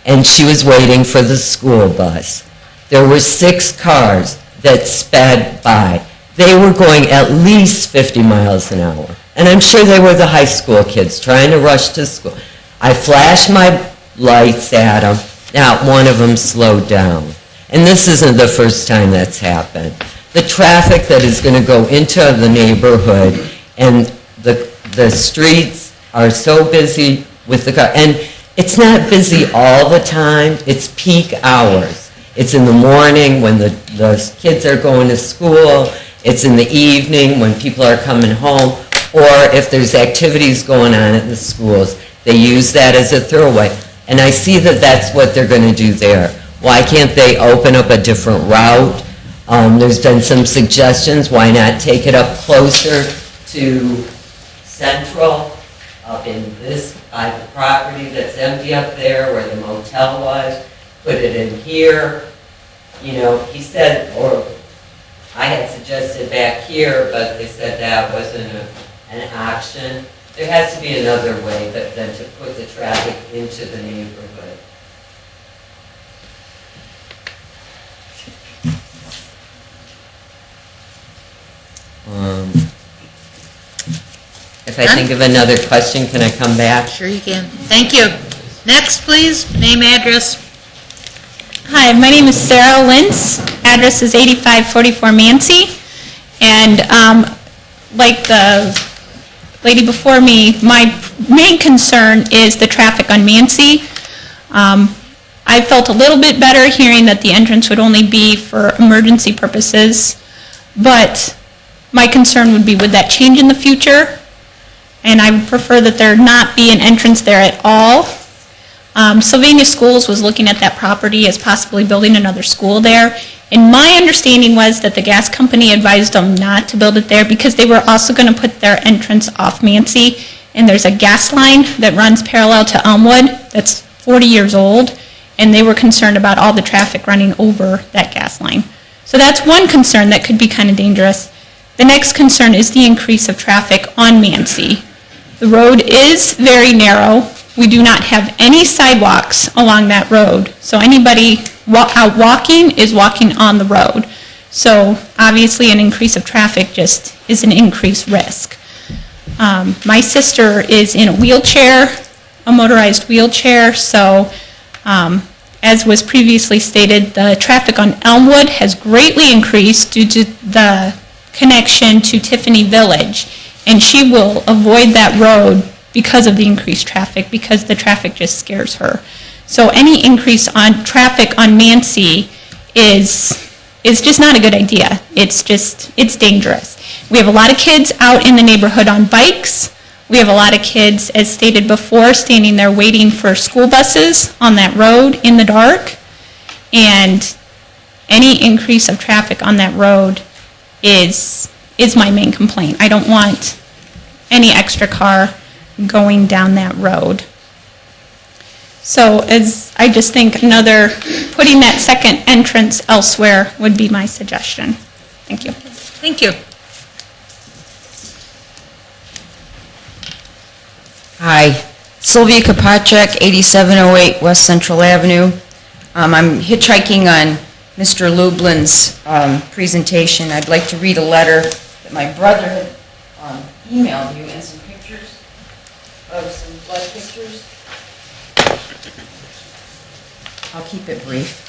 and she was waiting for the school bus. There were 6 cars that sped by. They were going at least 50 miles an hour. And I'm sure they were the high school kids trying to rush to school. I flashed my lights at them. Not one of them slowed down. And this isn't the first time that's happened. The traffic that is going to go into the neighborhood, and the streets are so busy with the car. And it's not busy all the time. It's peak hours. It's in the morning when the kids are going to school. It's in the evening when people are coming home. Or if there's activities going on at the schools, they use that as a throwaway. And I see that that's what they're going to do there. Why can't they open up a different route? There's been some suggestions. Why not take it up closer to Central, up in this, by the property that's empty up there where the motel was, put it in here. You know, he said, or I had suggested back here, but they said that wasn't an option. There has to be another way than to put the traffic into the neighborhood. If I think of another question, can I come back? Sure you can. Thank you. Next, please. Name, address. Hi, my name is Sarah Lintz. Address is 8544 Mancy. And like the lady before me, my main concern is the traffic on Mancy. I felt a little bit better hearing that the entrance would only be for emergency purposes, but my concern would be, would that change in the future? And I would prefer that there not be an entrance there at all. Sylvania Schools was looking at that property as possibly building another school there. And my understanding was that the gas company advised them not to build it there because they were also going to put their entrance off Mancy. And there's a gas line that runs parallel to Elmwood that's 40 years old. And they were concerned about all the traffic running over that gas line. So that's one concern that could be kind of dangerous. The next concern is the increase of traffic on Mancy. The road is very narrow. We do not have any sidewalks along that road. So anybody out walking is walking on the road. So obviously an increase of traffic just is an increased risk. My sister is in a wheelchair, a motorized wheelchair, so as was previously stated, the traffic on Elmwood has greatly increased due to the connection to Tiffany Village, and she will avoid that road because of the increased traffic, because the traffic just scares her. So any increase on traffic on Mancy is just not a good idea. It's dangerous. We have a lot of kids out in the neighborhood on bikes. We have a lot of kids, as stated before, standing there waiting for school buses on that road in the dark. And any increase of traffic on that road is my main complaint. I don't want any extra car going down that road. So I just think putting that second entrance elsewhere would be my suggestion. Thank you. Thank you. Hi, Sylvia Kopacek, 8708 West Central Avenue. I'm hitchhiking on Mr. Lublin's presentation. I'd like to read a letter that my brother had emailed you and some pictures of some blood pictures. I'll keep it brief.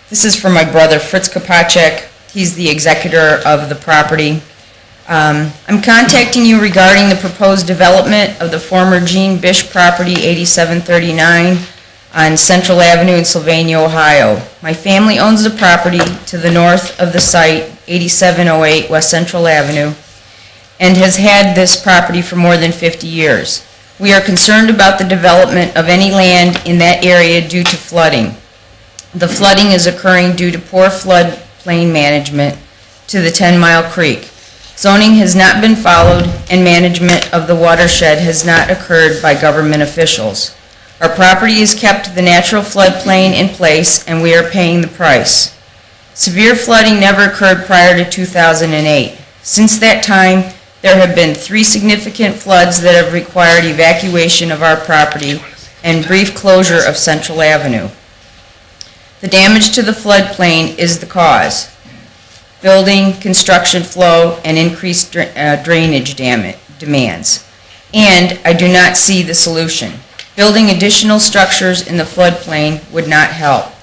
This is from my brother, Fritz Kopacek. He's the executor of the property. I'm contacting you regarding the proposed development of the former Gene Bish property, 8739, on Central Avenue in Sylvania, Ohio. My family owns the property to the north of the site, 8708 West Central Avenue, and has had this property for more than 50 years. We are concerned about the development of any land in that area due to flooding. The flooding is occurring due to poor floodplain management to the 10 Mile Creek. Zoning has not been followed and management of the watershed has not occurred by government officials. Our property has kept the natural floodplain in place, and we are paying the price. Severe flooding never occurred prior to 2008. Since that time, there have been 3 significant floods that have required evacuation of our property and brief closure of Central Avenue. The damage to the floodplain is the cause. Building, construction flow, and increased drainage demands. And I do not see the solution. Building additional structures in the floodplain would not help.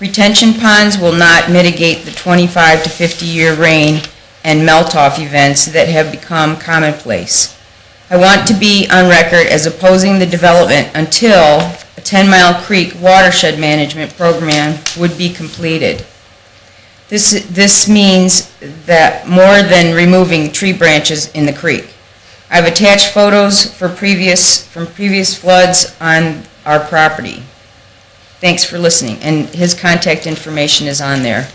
Retention ponds will not mitigate the 25 to 50-year rain and melt-off events that have become commonplace. I want to be on record as opposing the development until a 10-Mile Creek watershed management program would be completed. This means that more than removing tree branches in the creek. I've attached photos from previous floods on our property. Thanks for listening, and his contact information is on there.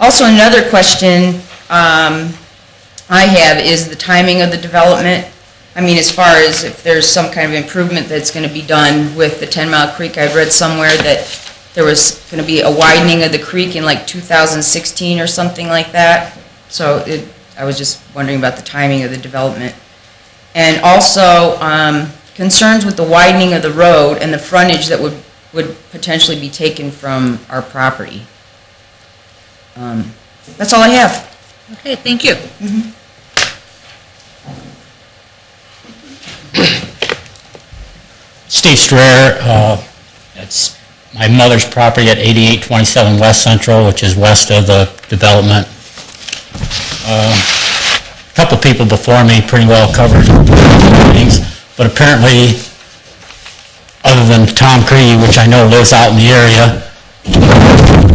Also, another question I have is the timing of the development. I mean, as far as if there's some kind of improvement that's going to be done with the 10-Mile Creek. I've read somewhere that there was going to be a widening of the creek in like 2016 or something like that. So I was just wondering about the timing of the development. And also, concerns with the widening of the road and the frontage that would potentially be taken from our property. That's all I have. Okay, thank you. Steve Strayer, it's my mother's property at 8827 West Central, which is west of the development. A couple people before me pretty well covered things, but apparently, other than Tom Cree, which I know lives out in the area,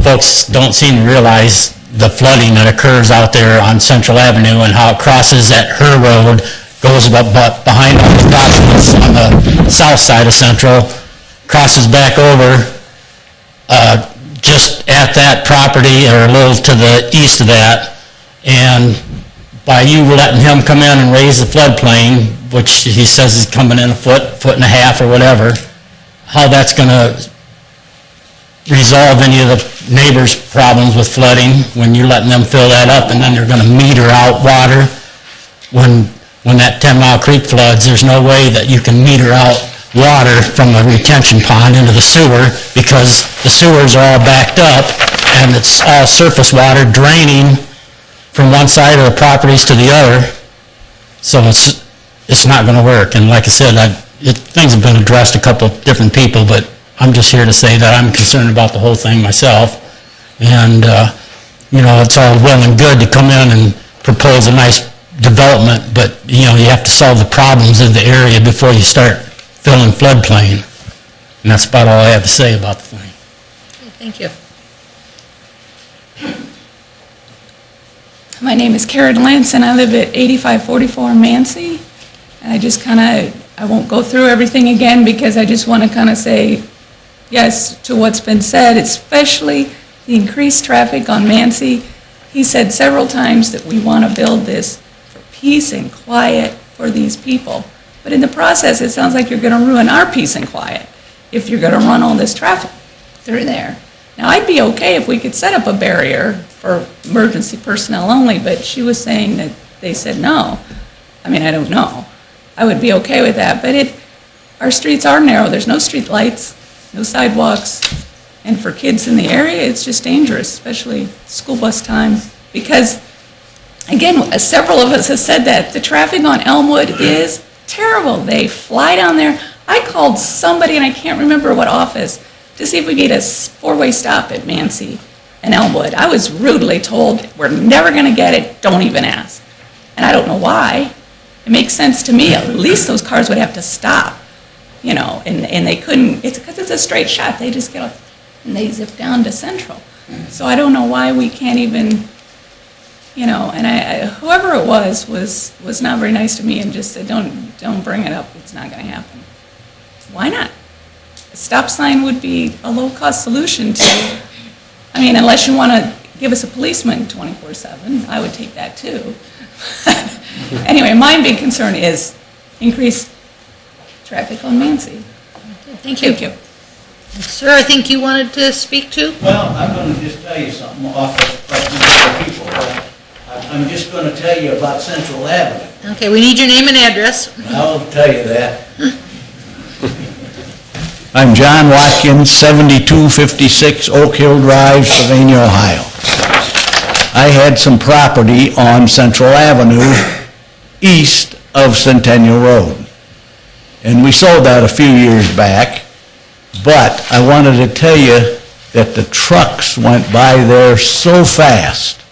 folks don't seem to realize the flooding that occurs out there on Central Avenue and how it crosses at her road, goes behind all the properties on the south side of Central, crosses back over just at that property or a little to the east of that, and by you letting him come in and raise the floodplain, which he says is coming in a foot and a half or whatever, how that's going to resolve any of the neighbors' problems with flooding when you're letting them fill that up, and then they're going to meter out water when that 10-Mile Creek floods. There's no way that you can meter out water from a retention pond into the sewer because the sewers are all backed up and it's all surface water draining from one side of the properties to the other. So it's not going to work. And like I said, things have been addressed to a couple of different people, but I'm just here to say that I'm concerned about the whole thing myself. And, it's all well and good to come in and propose a nice development, but, you have to solve the problems in the area before you start filling floodplain. And that's about all I have to say about the thing. Okay, thank you. My name is Karen Lentz, and I live at 8544 Mancy. And I won't go through everything again because I just want to kind of say yes to what's been said, especially the increased traffic on Mancy. He said several times that we want to build this for peace and quiet for these people. But in the process, it sounds like you're going to ruin our peace and quiet if you're going to run all this traffic through there. Now, I'd be okay if we could set up a barrier for emergency personnel only, but she was saying that they said no. I mean, I don't know. I would be okay with that, but our streets are narrow. There's no street lights, no sidewalks, and for kids in the area, it's just dangerous, especially school bus time, because, again, several of us have said that the traffic on Elmwood is terrible. They fly down there. I called somebody, and I can't remember what office, to see if we get a four-way stop at Mancy and Elmwood. I was rudely told, we're never going to get it, don't even ask. And I don't know why. It makes sense to me. At least those cars would have to stop, and they couldn't. It's because it's a straight shot. They just get off and they zip down to Central. So I don't know why we can't even, and whoever it was not very nice to me and just said, don't bring it up. It's not going to happen. Why not? A stop sign would be a low-cost solution to, unless you want to give us a policeman 24/7, I would take that too. Anyway, my big concern is increased traffic on Mancy. Thank you. Thank you. Sir, I think you wanted to speak too? Well, I'm going to just tell you something off of what you other people. I'm just going to tell you about Central Avenue. Okay, we need your name and address. I'll tell you that. I'm John Watkins, 7256 Oak Hill Drive, Sylvania, Ohio. I had some property on Central Avenue east of Centennial Road. And we sold that a few years back, but I wanted to tell you that the trucks went by there so fast,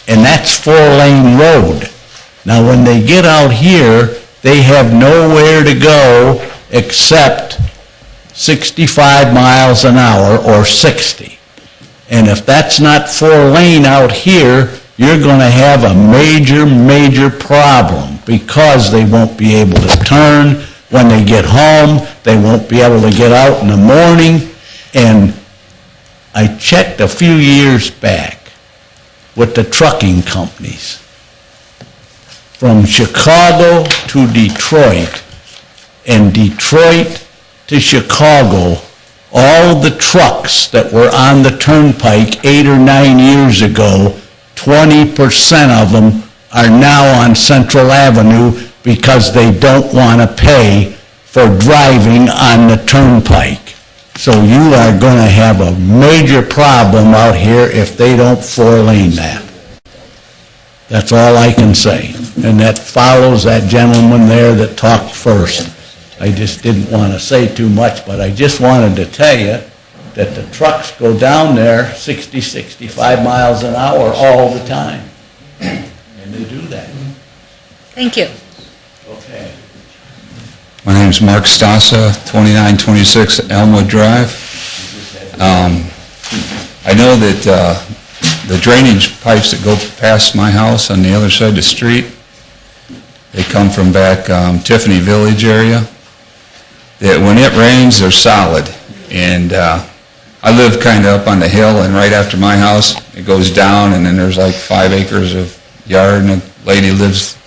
and that's 4-lane road. Now, when they get out here, they have nowhere to go except 65 miles an hour or 60. And if that's not 4-lane out here, you're going to have a major, major problem because they won't be able to turn. When they get home, they won't be able to get out in the morning. And I checked a few years back with the trucking companies. From Chicago to Detroit, and Detroit to Chicago, all the trucks that were on the turnpike 8 or 9 years ago, 20% of them are now on Central Avenue because they don't want to pay for driving on the turnpike. So you are going to have a major problem out here if they don't 4-lane that. That's all I can say. And that follows that gentleman there that talked first. I just didn't want to say too much, but I just wanted to tell you that the trucks go down there 60, 65 miles an hour all the time. And they do that. Thank you. Okay. My name is Mark Stassa, 2926 Elmwood Drive. I know that the drainage pipes that go past my house on the other side of the street, they come from back Tiffany Village area. That when it rains, they're solid. And I live kind of up on the hill, and right after my house, it goes down, and then there's like 5 acres of yard, and a lady lives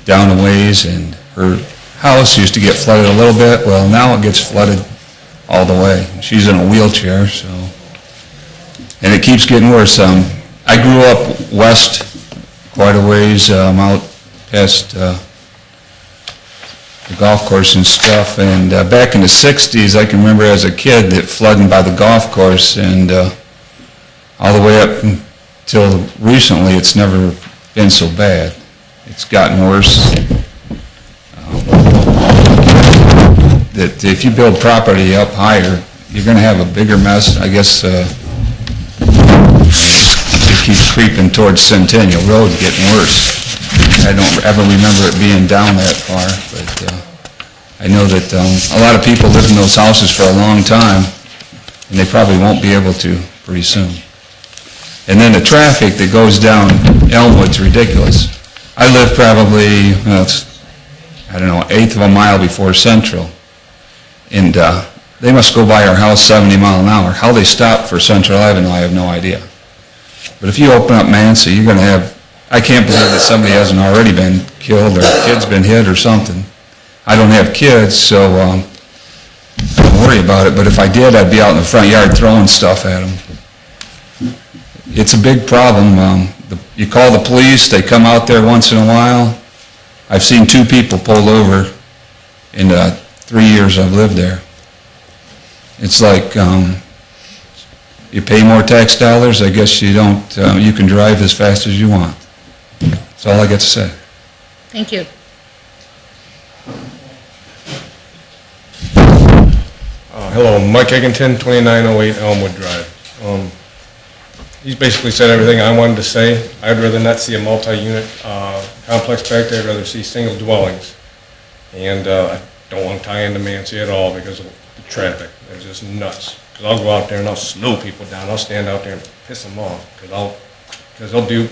down a ways, and her house used to get flooded a little bit. Well, now it gets flooded all the way. She's in a wheelchair, so, and it keeps getting worse. I grew up west quite a ways, out past the golf course and stuff, and back in the 60s, I can remember as a kid that flooding by the golf course, and all the way up until recently, it's never been so bad. It's gotten worse. That if you build property up higher, you're going to have a bigger mess. I guess it keeps creeping towards Centennial Road, getting worse. I don't ever remember it being down that far, but I know that a lot of people live in those houses for a long time, and they probably won't be able to pretty soon. And then the traffic that goes down Elmwood's ridiculous. I live probably, I don't know, 1/8 of a mile before Central, and they must go by our house 70 miles an hour. How they stop for Central Avenue, I have no idea. But if you open up Mancy, you're going to have, I can't believe that somebody hasn't already been killed or a kid's been hit or something. I don't have kids, so I don't worry about it, but if I did, I'd be out in the front yard throwing stuff at them. It's a big problem. You call the police, they come out there once in a while. I've seen 2 people pulled over in 3 years I've lived there. It's like you pay more tax dollars, I guess you don't, you can drive as fast as you want. That's all I got to say. Thank you. Hello, Mike Egginton, 2908 Elmwood Drive. He's basically said everything I wanted to say. I'd rather not see a multi-unit complex back there. I'd rather see single dwellings. And I don't want to tie into Mancy at all because of the traffic. It's just nuts. Because I'll go out there and I'll slow people down. I'll stand out there and piss them off. Because they'll do,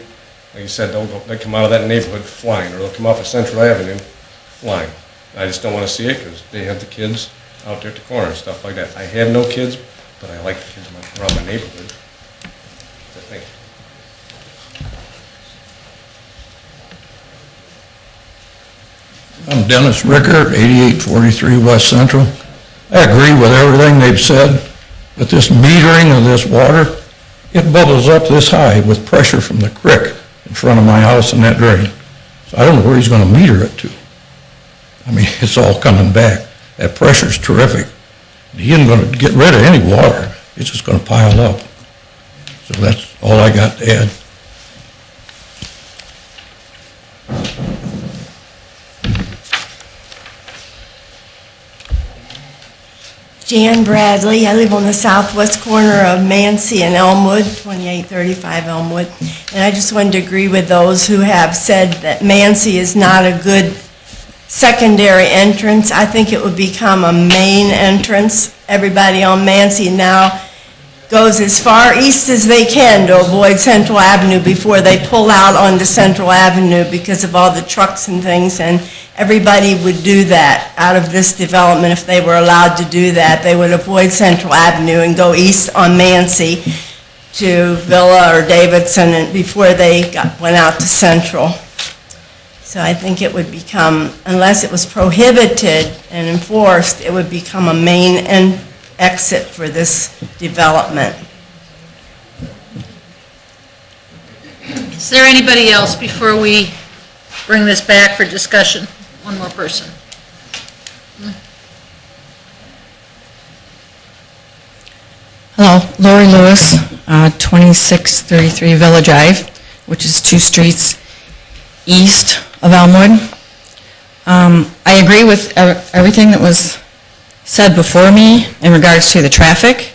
like you said, they come out of that neighborhood flying, or they'll come off of Central Avenue flying. I just don't want to see it because they have the kids out there at the corner and stuff like that. I have no kids, but I like the kids around my neighborhood. So thank you. I'm Dennis Ricker, 8843 West Central. I agree with everything they've said, but this metering of this water, it bubbles up this high with pressure from the creek in front of my house and that drain. So I don't know where he's gonna meter it to. I mean, it's all coming back. That pressure's terrific. He isn't gonna get rid of any water. It's just gonna pile up. So that's all I got to add. Jan Bradley, I live on the southwest corner of Mancy and Elmwood, 2835 Elmwood, and I just wanted to agree with those who have said that Mancy is not a good secondary entrance. I think it would become a main entrance. Everybody on Mancy now goes as far east as they can to avoid Central Avenue before they pull out onto Central Avenue because of all the trucks and things, and everybody would do that out of this development. If they were allowed to do that, they would avoid Central Avenue and go east on Mancy to Villa or Davidson and before they went out to Central. So I think it would become, unless it was prohibited and enforced, it would become a main exit for this development. Is there anybody else before we bring this back for discussion? One more person. Hello, Lori Lewis, 2633 Villa Drive, which is 2 streets east of Elmwood. I agree with everything that was said before me in regards to the traffic,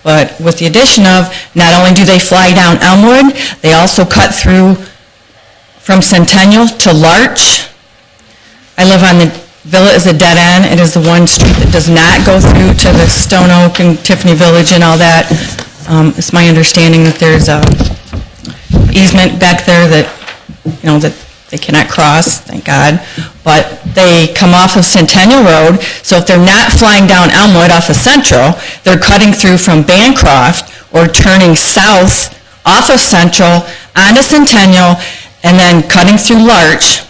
but with the addition of not only do they fly down Elmwood, they also cut through from Centennial to Larch. I live on the, Villa is a dead end. It is the one street that does not go through to the Stone Oak and Tiffany Village and all that. It's my understanding that there's a easement back there that, you know, that they cannot cross, thank God. But they come off of Centennial Road, so if they're not flying down Elmwood off of Central, they're cutting through from Bancroft or turning south off of Central onto Centennial and then cutting through Larch,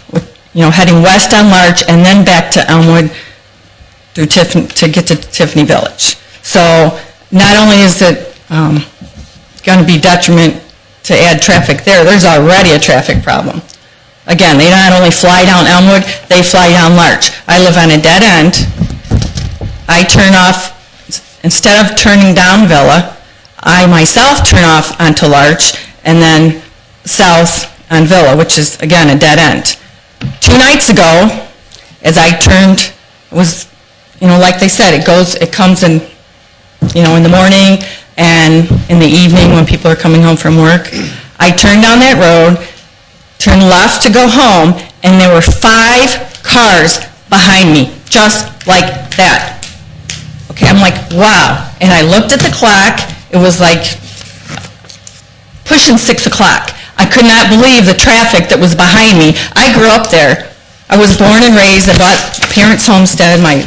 you know, heading west on Larch and then back to Elmwood through to get to Tiffany Village. So not only is it going to be detriment to add traffic there, there's already a traffic problem. Again, they not only fly down Elmwood, they fly down Larch. I live on a dead end. I turn off, instead of turning down Villa, I myself turn off onto Larch and then south on Villa, which is, again, a dead end. 2 nights ago, as I turned, it was, you know, like they said, it comes in, you know, in the morning and in the evening when people are coming home from work. I turned down that road, turned left to go home, and there were 5 cars behind me, just like that. Okay, I'm like, wow. And I looked at the clock, it was like pushing 6 o'clock. I could not believe the traffic that was behind me. I grew up there. I was born and raised. I bought Parents Homestead. My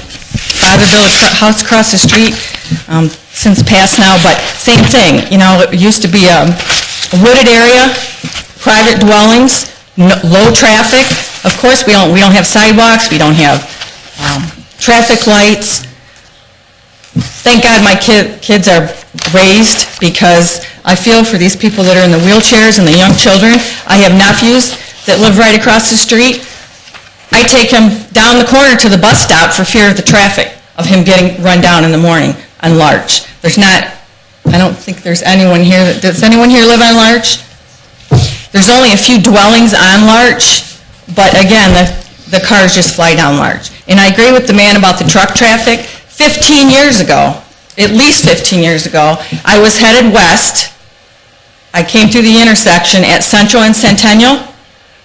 father built a house across the street, since passed now, but same thing. You know, it used to be a wooded area, private dwellings, low traffic. Of course, we don't have sidewalks. We don't have traffic lights. Thank God my kids are raised, because I feel for these people that are in the wheelchairs and the young children. I have nephews that live right across the street. I take him down the corner to the bus stop for fear of the traffic, of him getting run down in the morning on Larch. I don't think there's anyone here, does anyone here live on Larch? There's only a few dwellings on Larch, but again, the cars just fly down Larch. And I agree with the man about the truck traffic. 15 years ago, at least 15 years ago, I was headed west. I came through the intersection at Central and Centennial.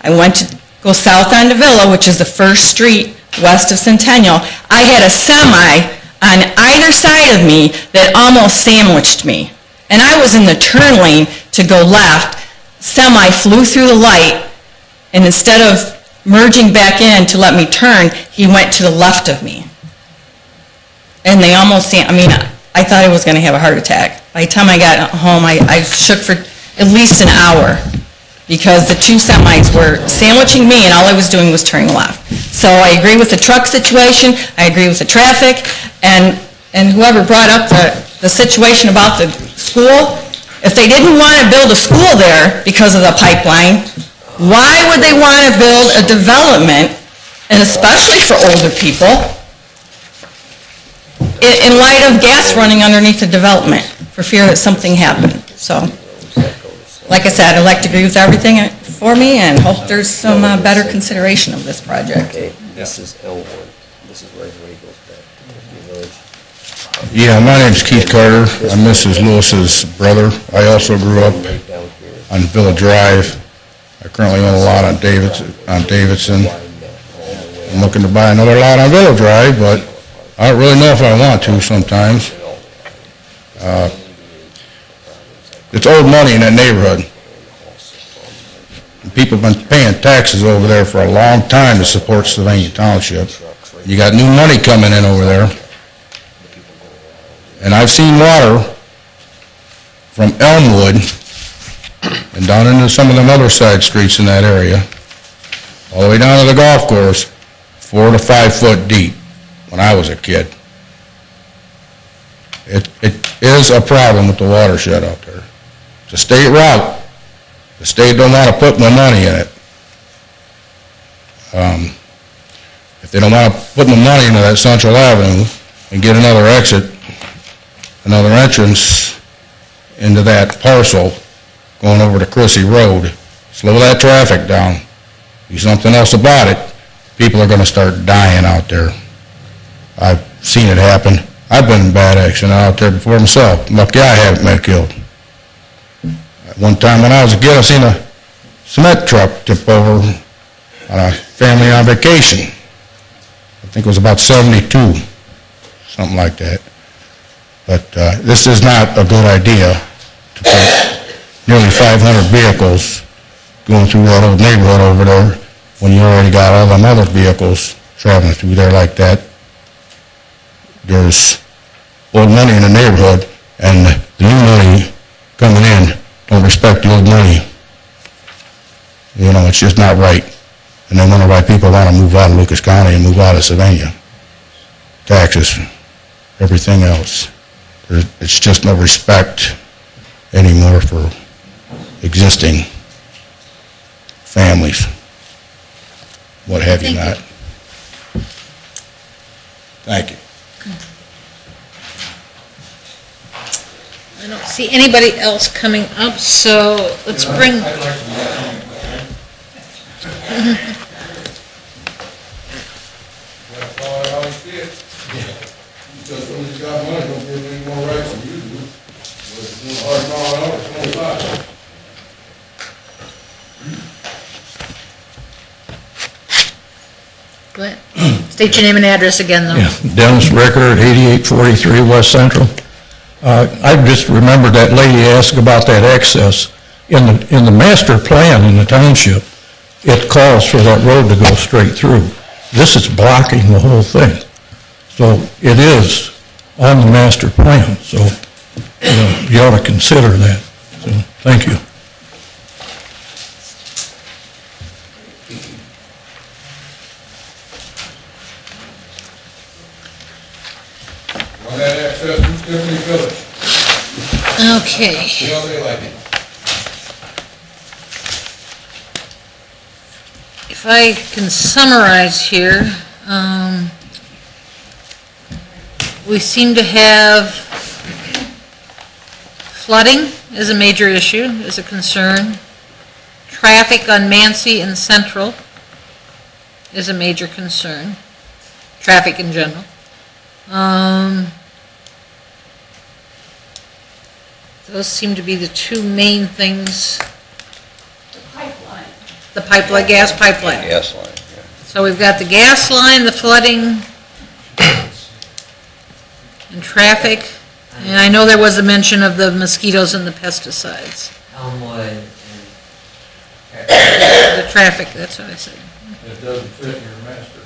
I went to go south onto Villa, which is the first street west of Centennial. I had a semi on either side of me that almost sandwiched me. And I was in the turn lane to go left. Semi flew through the light, and instead of merging back in to let me turn, he went to the left of me. And they almost, I thought I was going to have a heart attack. By the time I got home, I shook for at least an hour, because the 2 semis were sandwiching me and all I was doing was turning left. So I agree with the truck situation, I agree with the traffic, and and whoever brought up the situation about the school, if they didn't want to build a school there because of the pipeline, why would they want to build a development, and especially for older people, in light of gas running underneath the development, for fear that something happened? So, like I said, I'd like to agree with everything for me, and hope there's some better consideration of this project. Okay, this is Elwood. This is right where he goes back to the village. Yeah, my name's Keith Carter. I'm Mrs. Lewis's brother. I also grew up on Villa Drive. I currently own a lot on Davidson. I'm looking to buy another lot on Villa Drive, but I don't really know if I want to sometimes. It's old money in that neighborhood. People have been paying taxes over there for a long time to support Sylvania Township. You got new money coming in over there. And I've seen water from Elmwood and down into some of them other side streets in that area, all the way down to the golf course, 4 to 5 foot deep when I was a kid. It is a problem with the watershed out there. It's a state route. The state don't want to put more money in it. If they don't want to put more money into that Central Avenue and get another exit, another entrance into that parcel going over to Crissy Road, slow that traffic down, do something else about it, people are going to start dying out there. I've seen it happen. I've been in bad accident out there before myself. Lucky I haven't been killed. One time when I was a kid, I seen a cement truck tip over on a family on vacation. I think it was about 72, something like that. But this is not a good idea to put nearly 500 vehicles going through that old neighborhood over there when you already got all them other vehicles traveling through there like that. There's old money in the neighborhood, and the new money coming in don't respect the old money. You know, it's just not right. And they wonder why people want to move out of Lucas County and move out of Sylvania. Taxes, everything else. It's just no respect anymore for existing families, what have you not. Thank you. I don't see anybody else coming up, so let's bring... Go ahead. State your name and address again, though. Yeah, Dennis Ricker at 8843 West Central. I just remembered that lady asked about that access. In the master plan in the township, it calls for that road to go straight through. This is blocking the whole thing. So it is on the master plan, so you ought to consider that. So thank you. On that access to Tiffany Village. Okay. See how they like it. If I can summarize here, we seem to have flooding is a major issue, is a concern. Traffic on Mancy and Central is a major concern. Traffic in general. Those seem to be the two main things. The pipeline, gas pipeline. Gas line, yeah. So we've got the gas line, the flooding, and traffic. And I know there was a mention of the mosquitoes and the pesticides. Elmwood The traffic, that's what I said. It doesn't fit in your master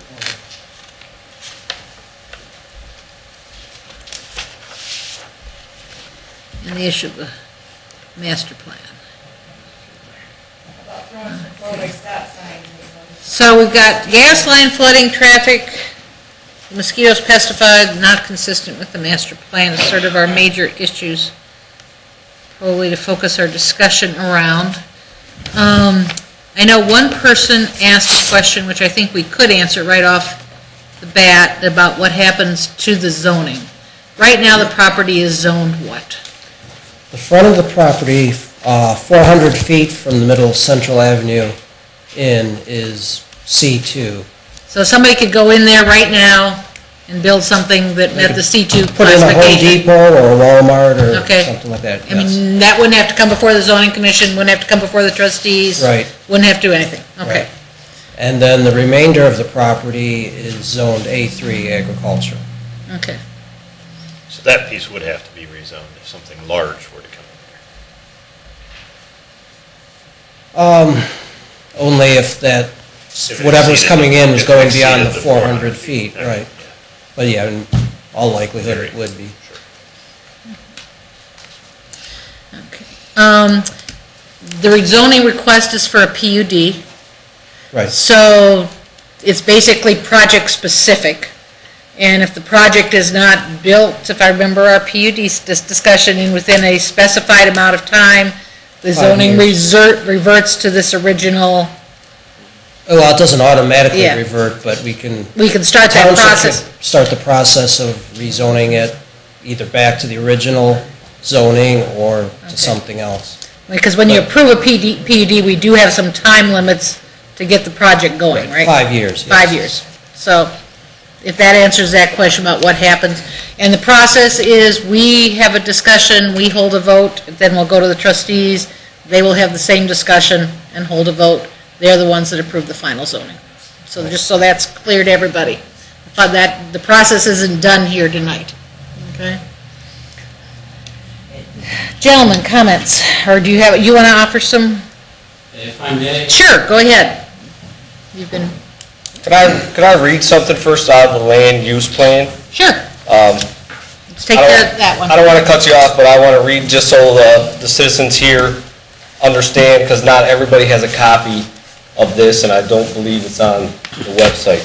plan. And the issue of the master plan. So we've got gas line, flooding, traffic, Mosquitoes, pesticide, not consistent with the master plan is sort of our major issues, probably to focus our discussion around. I know one person asked a question, which I think we could answer right off the bat, about what happens to the zoning. Right now, the property is zoned what? The front of the property, 400 feet from the middle of Central Avenue in, is C2. So somebody could go in there right now and build something that met the C2 Put in a Home classification? Depot or a Walmart or Okay. something like that, I yes. mean, that wouldn't have to come before the zoning commission, wouldn't have to come before the trustees? Right. Wouldn't have to do anything? Okay. Right. And then the remainder of the property is zoned A3 agriculture. Okay. So that piece would have to be rezoned if something large were to come in there. Only if that, If it whatever's exceeded coming in was if it going beyond the exceeded 400 feet, right. But yeah, in all likelihood it would be. The rezoning request is for a PUD. Right. So it's basically project-specific. And if the project is not built, if I remember our PUD discussion, in within a specified amount of time, the 5 zoning years. reverts to this original, Well, it doesn't automatically Yeah. revert, but we can. we can start that Township process. could start the process of rezoning it either back to the original zoning or to something else. Because when you approve a PUD, we do have some time limits to get the project going, right? 5 years, yes. 5 years. So if that answers that question about what happens. And the process is, we have a discussion, we hold a vote, then we'll go to the trustees, they will have the same discussion and hold a vote. They're the ones that approve the final zoning. So just so that's clear to everybody. But that, the process isn't done here tonight, okay? Gentlemen, comments, or do you have, you want to offer some? If I may? Sure, go ahead. You've been, Could I read something first out of the land use plan? sure, let's take care of that one. I don't want to cut you off, but I want to read just so the citizens here understand, because not everybody has a copy of this, and I don't believe it's on the website.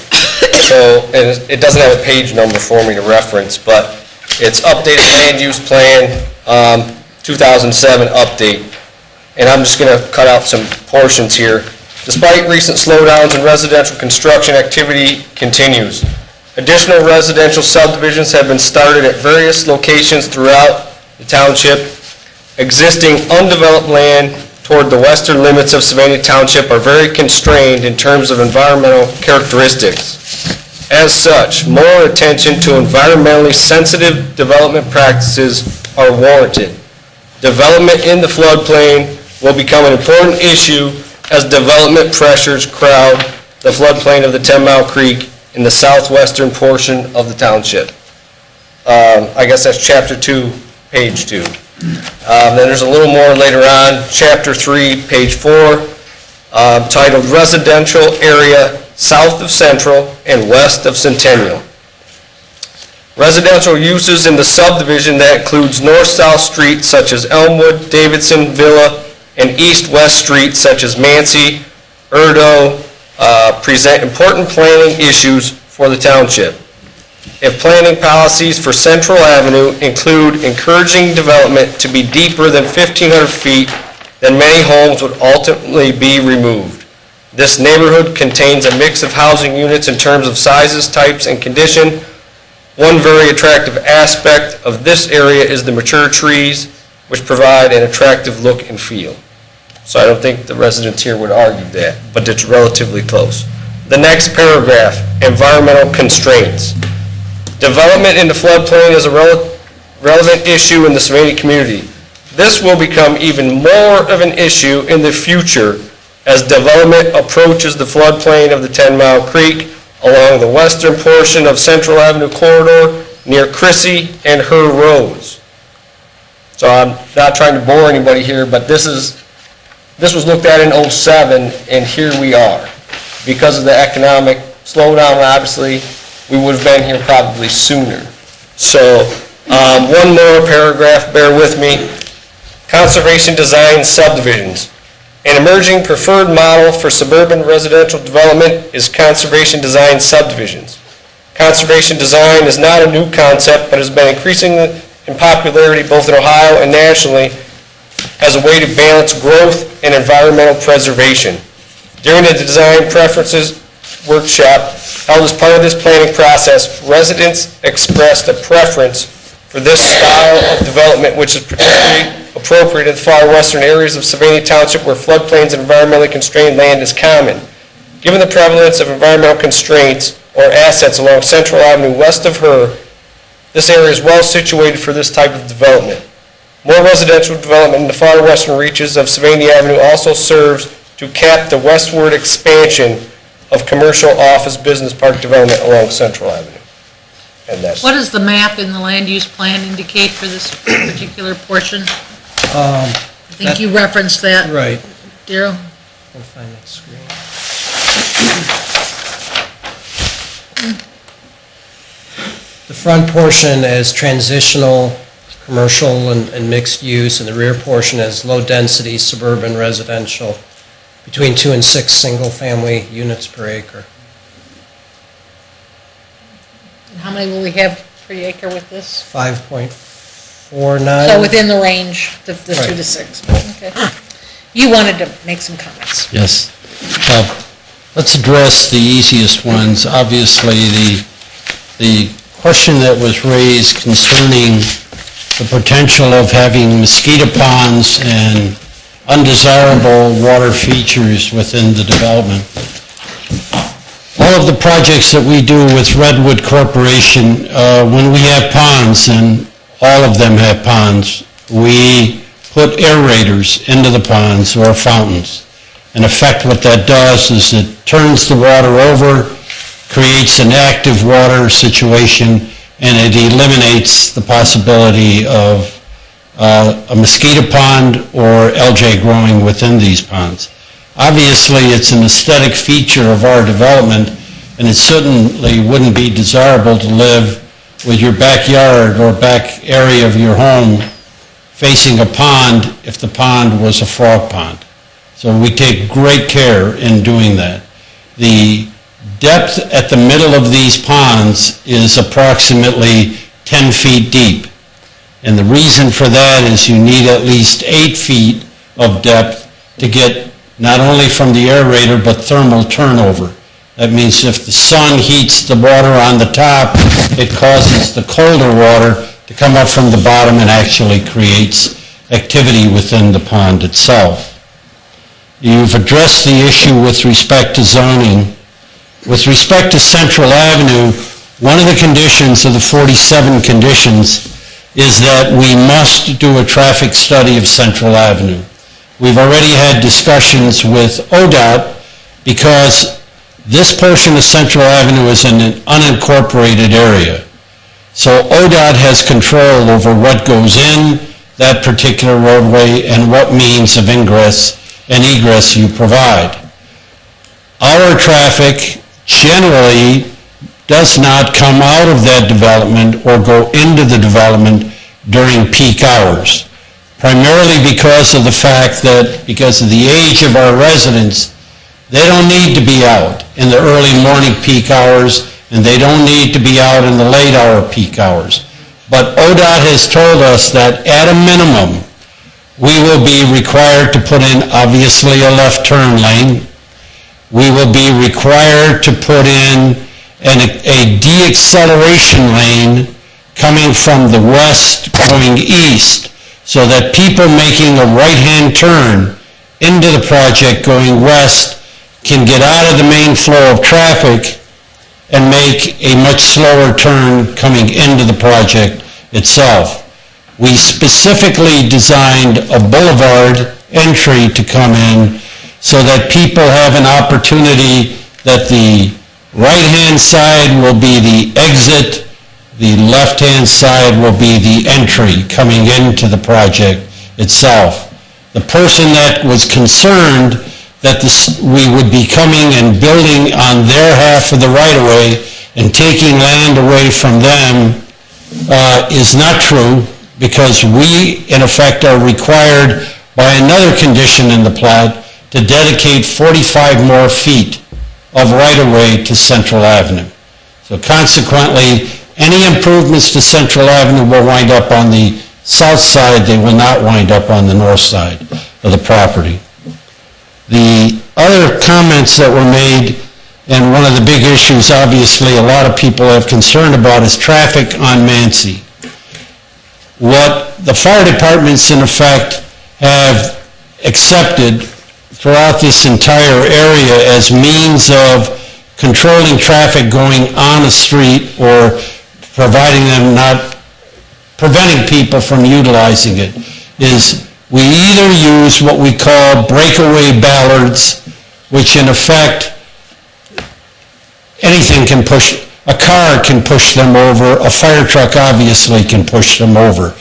So, and it doesn't have a page number for me to reference, but it's updated land use plan, 2007 update. And I'm just going to cut out some portions here. Despite recent slowdowns in residential construction, activity continues. Additional residential subdivisions have been started at various locations throughout the township. Existing undeveloped land toward the western limits of Sylvania Township are very constrained in terms of environmental characteristics. As such, more attention to environmentally sensitive development practices are warranted. Development in the floodplain will become an important issue as development pressures crowd the floodplain of the 10 Mile Creek in the southwestern portion of the township. I guess that's chapter 2, page 2. Then there's a little more later on, chapter 3, page 4, titled Residential Area South of Central and West of Centennial. Residential uses in the subdivision that includes north-south streets such as Elmwood, Davidson, Villa, and east-west streets such as Mancy, Erdo, present important planning issues for the township. If planning policies for Central Avenue include encouraging development to be deeper than 1,500 feet, then many homes would ultimately be removed. This neighborhood contains a mix of housing units in terms of sizes, types, and condition. One very attractive aspect of this area is the mature trees, which provide an attractive look and feel. So I don't think the residents here would argue that, but it's relatively close. The next paragraph, environmental constraints. Development in the floodplain is a relevant issue in the Sylvania community. This will become even more of an issue in the future as development approaches the floodplain of the 10 Mile Creek along the western portion of Central Avenue corridor near Chrissy and her roads. So I'm not trying to bore anybody here, but this was looked at in '07, and here we are. Because of the economic slowdown, obviously, we would have been here probably sooner. So one more paragraph, bear with me. Conservation design subdivisions. An emerging preferred model for suburban residential development is conservation design subdivisions. Conservation design is not a new concept, but has been increasing in popularity both in Ohio and nationally as a way to balance growth and environmental preservation. During the design preferences workshop held as part of this planning process, residents expressed a preference for this style of development, which is particularly appropriate in the far western areas of Sylvania Township where floodplains and environmentally constrained land is common. Given the prevalence of environmental constraints or assets along Central Avenue west of her, this area is well situated for this type of development. More residential development in the far western reaches of Sylvania Avenue also serves to cap the westward expansion of commercial office business park development along Central Avenue. And that's What does the map in the land use plan indicate for this particular portion? I think you referenced that. Right. Darryl? I'll find that screen. The front portion is transitional, commercial and mixed use, and the rear portion is low-density suburban residential, between 2 and 6 single-family units per acre. And how many will we have per acre with this? 5.49. So within the range, the 2 Right. to 6. Okay. You wanted to make some comments. Yes. Let's address the easiest ones. Obviously, the question that was raised concerning the potential of having mosquito ponds and undesirable water features within the development. All of the projects that we do with Redwood Corporation, when we have ponds, and all of them have ponds, we put aerators into the ponds or fountains. In effect, what that does is it turns the water over, creates an active water situation, and it eliminates the possibility of a mosquito pond or algae growing within these ponds. Obviously, it's an aesthetic feature of our development, and it certainly wouldn't be desirable to live with your backyard or back area of your home facing a pond if the pond was a frog pond. So we take great care in doing that. The depth at the middle of these ponds is approximately 10 feet deep. And the reason for that is you need at least 8 feet of depth to get not only from the aerator but thermal turnover. That means if the sun heats the water on the top, it causes the colder water to come up from the bottom and actually creates activity within the pond itself. You've addressed the issue with respect to zoning. With respect to Central Avenue, one of the conditions of the 47 conditions is that we must do a traffic study of Central Avenue. We've already had discussions with ODOT because this portion of Central Avenue is in an unincorporated area. So ODOT has control over what goes in that particular roadway and what means of ingress and egress you provide. Our traffic generally does not come out of that development or go into the development during peak hours, primarily because of the fact that, because of the age of our residents, they don't need to be out in the early morning peak hours, and they don't need to be out in the late hour peak hours. But ODOT has told us that at a minimum, we will be required to put in, obviously, a left turn lane. We will be required to put in a de-acceleration lane coming from the west going east, so that people making a right-hand turn into the project going west can get out of the main flow of traffic and make a much slower turn coming into the project itself. We specifically designed a boulevard entry to come in so that people have an opportunity that the right-hand side will be the exit, the left-hand side will be the entry coming into the project itself. The person that was concerned that we would be coming and building on their half of the right-of-way and taking land away from them is not true, because we, in effect, are required by another condition in the plat to dedicate 45 more feet of right-of-way to Central Avenue. So So consequently, any improvements to Central Avenue will wind up on the south side, they will not wind up on the north side of the property. The other comments that were made, and one of the big issues, obviously, a lot of people have concern about is traffic on Mancy. What the fire departments, in effect, have accepted throughout this entire area as means of controlling traffic going on a street or providing them, not preventing people from utilizing it, is we either use what we call breakaway ballards, which in effect, anything can push, a car can push them over, a fire truck obviously can push them over.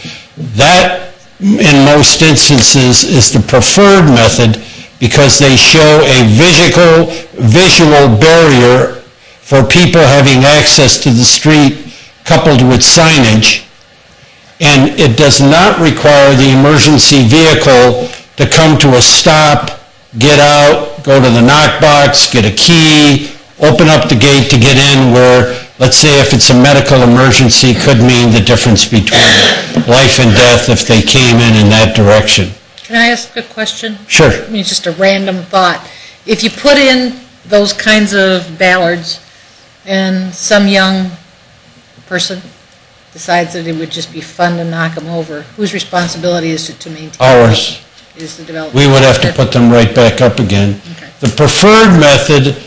That, in most instances, is the preferred method because they show a visual barrier for people having access to the street coupled with signage, and it does not require the emergency vehicle to come to a stop, get out, go to the knock box, get a key, open up the gate to get in where, let's say if it's a medical emergency, could mean the difference between life and death if they came in that direction. Can I ask a question? Sure. I mean, just a random thought. If you put in those kinds of ballards and some young person decides that it would just be fun to knock them over, whose responsibility is it to maintain? Ours. Is the development? We would have to put them right back up again. Okay. The preferred method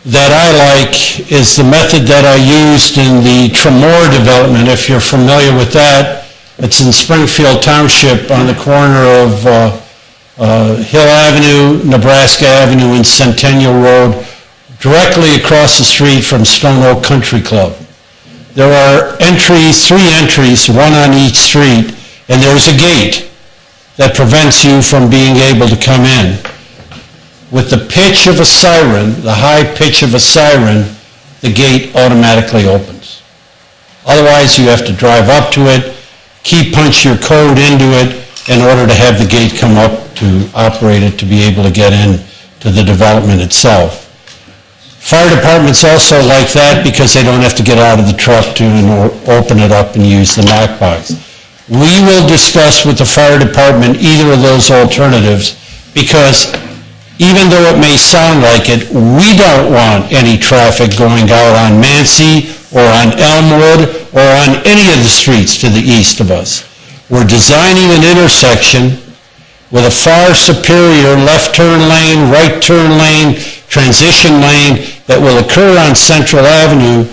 that I like is the method that I used in the Tremor development, if you're familiar with that. It's in Springfield Township on the corner of Hill Avenue, Nebraska Avenue, and Centennial Road, directly across the street from Stone Oak Country Club. There are entries, 3 entries, one on each street, and there's a gate that prevents you from being able to come in. With the pitch of a siren, the high pitch of a siren, the gate automatically opens. Otherwise, you have to drive up to it, key punch your code into it in order to have the gate come up to operate it to be able to get in to the development itself. Fire departments also like that because they don't have to get out of the truck to open it up and use the knock box. We will discuss with the fire department either of those alternatives because even though it may sound like it, we don't want any traffic going out on Mancy or on Elmwood or on any of the streets to the east of us. We're designing an intersection with a far superior left turn lane, right turn lane, transition lane that will occur on Central Avenue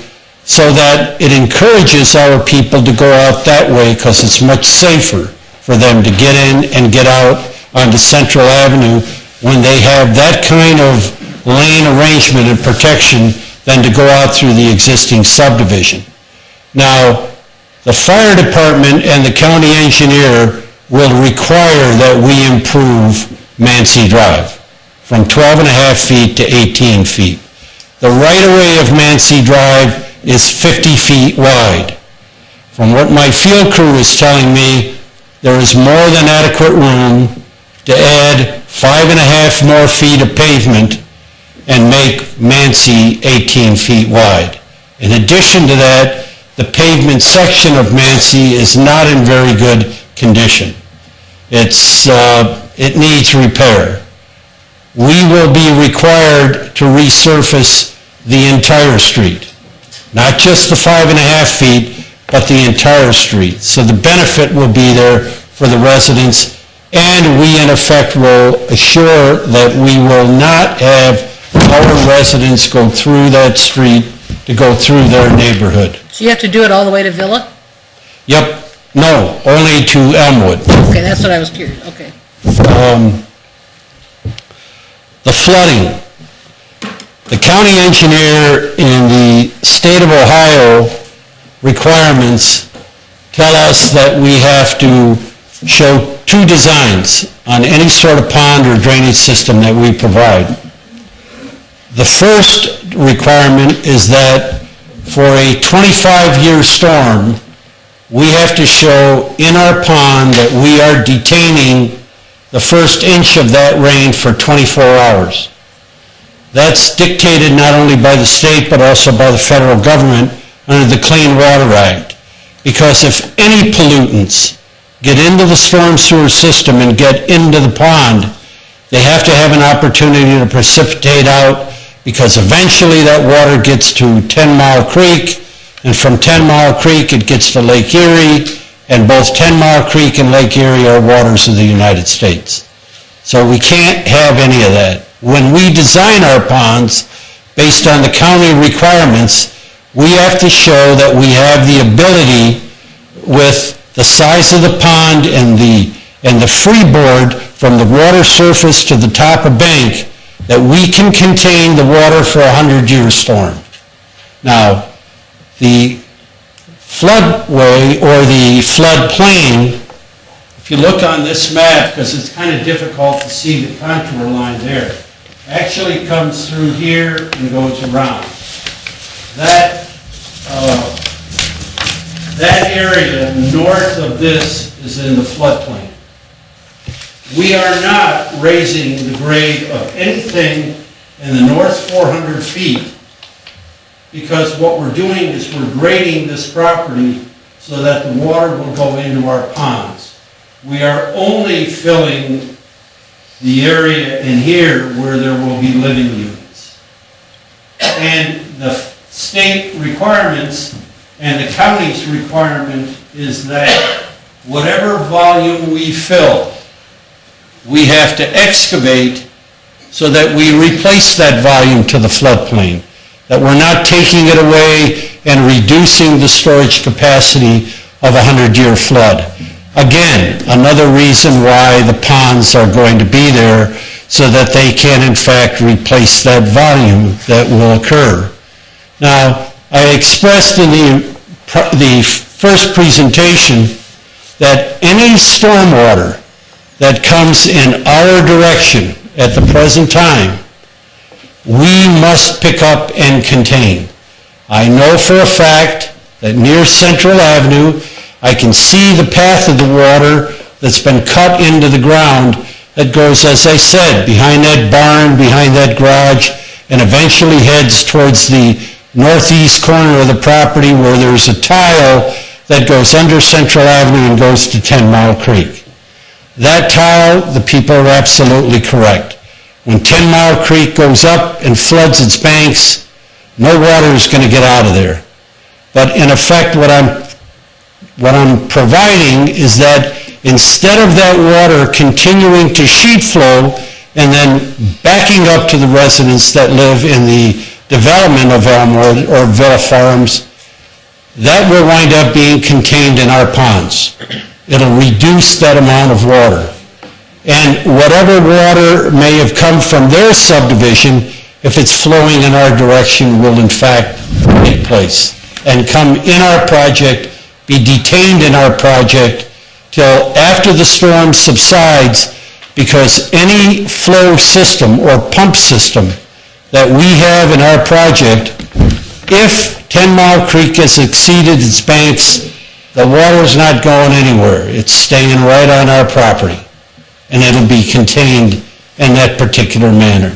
so that it encourages our people to go out that way because it's much safer for them to get in and get out onto Central Avenue when they have that kind of lane arrangement and protection than to go out through the existing subdivision. Now, the fire department and the county engineer will require that we improve Mancy Drive from 12.5 feet to 18 feet. The right-of-way of Mancy Drive is 50 feet wide. From what my field crew is telling me, there is more than adequate room to add 5.5 more feet of pavement and make Mancy 18 feet wide. In addition to that, the pavement section of Mancy is not in very good condition. It needs repair. We will be required to resurface the entire street, not just the 5.5 feet, but the entire street. So the benefit will be there for the residents, and we in effect will assure that we will not have our residents go through that street to go through their neighborhood. So you have to do it all the way to Villa? Yep, no, only to Elmwood. Okay, that's what I was curious, okay. The flooding. The county engineer in the state of Ohio requirements tell us that we have to show 2 designs on any sort of pond or drainage system that we provide. The first requirement is that for a 25-year storm, we have to show in our pond that we are detaining the first inch of that rain for 24 hours. That's dictated not only by the state, but also by the federal government under the Clean Water Act. Because if any pollutants get into the storm sewer system and get into the pond, they have to have an opportunity to precipitate out, because eventually that water gets to 10 Mile Creek, and from 10 Mile Creek it gets to Lake Erie, and both 10 Mile Creek and Lake Erie are waters of the United States. So we can't have any of that. When we design our ponds, based on the county requirements, we have to show that we have the ability, with the size of the pond and the freeboard from the water surface to the top of bank, that we can contain the water for a 100-year storm. Now, the floodway or the floodplain, if you look on this map, because it's kind of difficult to see the contour line there, actually comes through here and goes around. That area north of this is in the floodplain. We are not raising the grade of anything in the north 400 feet, because what we're doing is we're grading this property so that the water will go into our ponds. We are only filling the area in here where there will be living units. And the state requirements and the county's requirement is that whatever volume we fill, we have to excavate so that we replace that volume to the floodplain, that we're not taking it away and reducing the storage capacity of a 100-year flood. Again, another reason why the ponds are going to be there, so that they can in fact replace that volume that will occur. Now, I expressed in the first presentation that any stormwater that comes in our direction at the present time, we must pick up and contain. I know for a fact that near Central Avenue, I can see the path of the water that's been cut into the ground that goes, as I said, behind that barn, behind that garage, and eventually heads towards the northeast corner of the property where there's a tile that goes under Central Avenue and goes to 10 Mile Creek. That tile, the people are absolutely correct. When 10 Mile Creek goes up and floods its banks, no water is going to get out of there. But in effect, what I'm providing is that instead of that water continuing to sheet flow and then backing up to the residents that live in the development of Elmwood or Villa Farms, that will wind up being contained in our ponds. It'll reduce that amount of water. And whatever water may have come from their subdivision, if it's flowing in our direction, will in fact take place and come in our project, be detained in our project till after the storm subsides, because any flow system or pump system that we have in our project, if 10 Mile Creek has exceeded its banks, the water's not going anywhere. It's staying right on our property, and it'll be contained in that particular manner.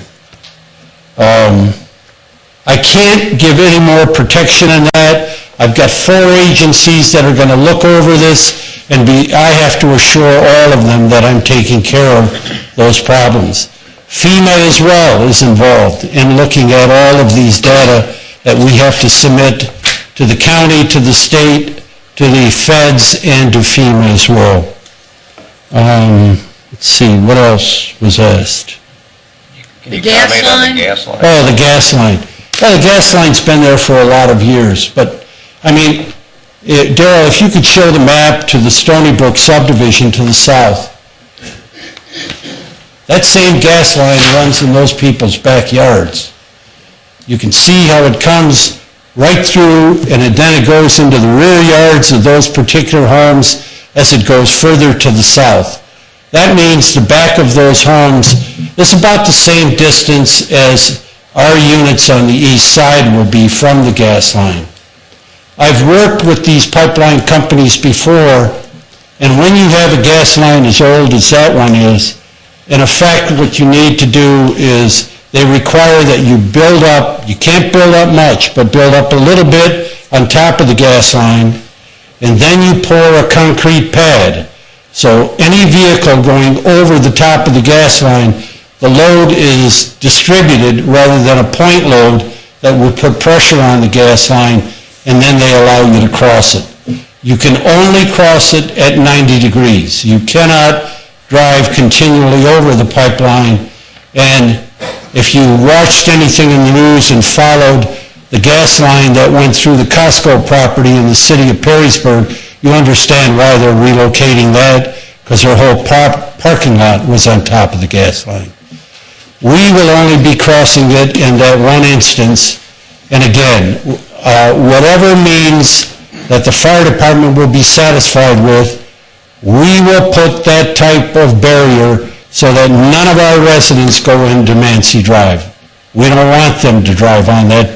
I can't give any more protection than that. I've got 4 agencies that are going to look over this, and I have to assure all of them that I'm taking care of those problems. FEMA as well is involved in looking at all of these data that we have to submit to the county, to the state, to the feds, and to FEMA as well. Let's see, what else was asked? Can you comment on the gas line? Oh, the gas line. Well, the gas line's been there for a lot of years, but, I mean, Darrell, if you could show the map to the Stony Brook subdivision to the south. That same gas line runs in those people's backyards. You can see how it comes right through, and then it goes into the rear yards of those particular homes as it goes further to the south. That means the back of those homes is about the same distance as our units on the east side will be from the gas line. I've worked with these pipeline companies before, and when you have a gas line as old as that one is, in effect what you need to do is they require that you build up, you can't build up much, but build up a little bit on top of the gas line, and then you pour a concrete pad. So any vehicle going over the top of the gas line, the load is distributed rather than a point load that will put pressure on the gas line, and then they allow you to cross it. You can only cross it at 90 degrees. You cannot drive continually over the pipeline, and if you watched anything in the news and followed the gas line that went through the Costco property in the city of Perrysburg, you understand why they're relocating that, because their whole parking lot was on top of the gas line. We will only be crossing it in that one instance, and again, whatever means that the fire department will be satisfied with, we will put that type of barrier so that none of our residents go into Mancy Drive. We don't want them to drive on that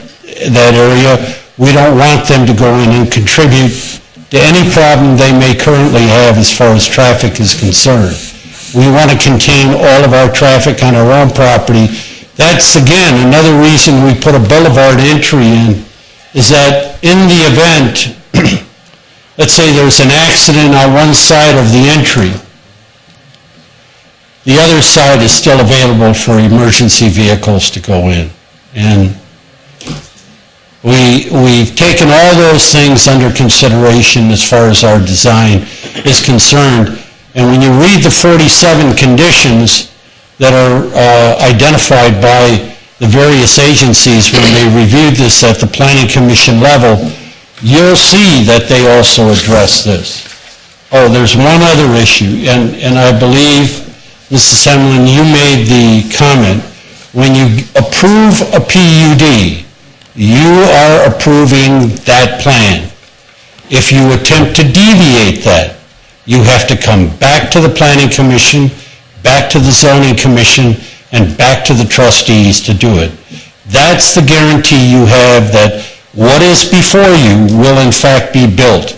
area. We don't want them to go in and contribute to any problem they may currently have as far as traffic is concerned. We want to contain all of our traffic on our own property. That's, again, another reason we put a boulevard entry in, is that in the event, let's say there's an accident on one side of the entry, the other side is still available for emergency vehicles to go in. And we've taken all those things under consideration as far as our design is concerned. And when you read the 47 conditions that are identified by the various agencies when they reviewed this at the Planning Commission level, you'll see that they also address this. Oh, there's one other issue, and I believe, Mrs. Hemlin, you made the comment, when you approve a PUD, you are approving that plan. If you attempt to deviate that, you have to come back to the Planning Commission, back to the Zoning Commission, and back to the trustees to do it. That's the guarantee you have that what is before you will in fact be built.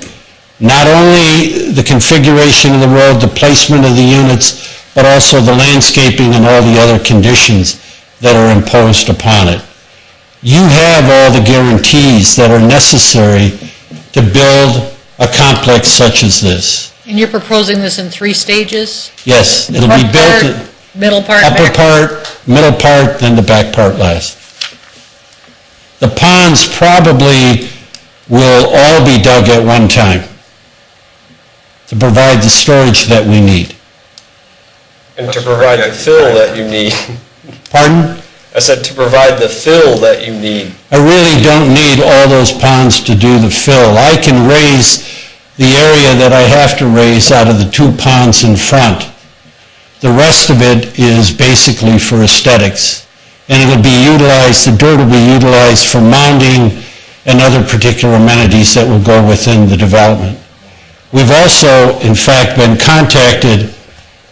Not only the configuration of the road, the placement of the units, but also the landscaping and all the other conditions that are imposed upon it. You have all the guarantees that are necessary to build a complex such as this. And you're proposing this in 3 stages? Yes, it'll be built. Middle part, upper back part, middle part, then the back part last. The ponds probably will all be dug at one time to provide the storage that we need. And to provide the fill that you need. Pardon? I said to provide the fill that you need. I really don't need all those ponds to do the fill. I can raise the area that I have to raise out of the 2 ponds in front. The rest of it is basically for aesthetics. And it'll be utilized, the dirt will be utilized for mounding and other particular amenities that will go within the development. We've also, in fact, been contacted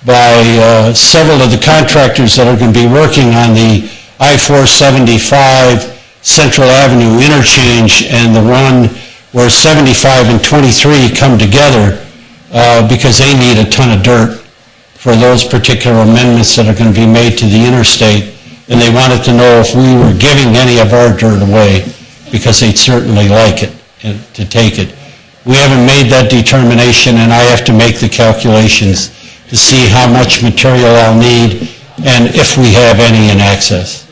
by several of the contractors that are going to be working on the I-475 Central Avenue interchange and the one where 75 and 23 come together because they need a ton of dirt for those particular amendments that are going to be made to the interstate, and they wanted to know if we were giving any of our dirt away because they'd certainly like it and to take it. We haven't made that determination, and I have to make the calculations to see how much material I'll need and if we have any in access.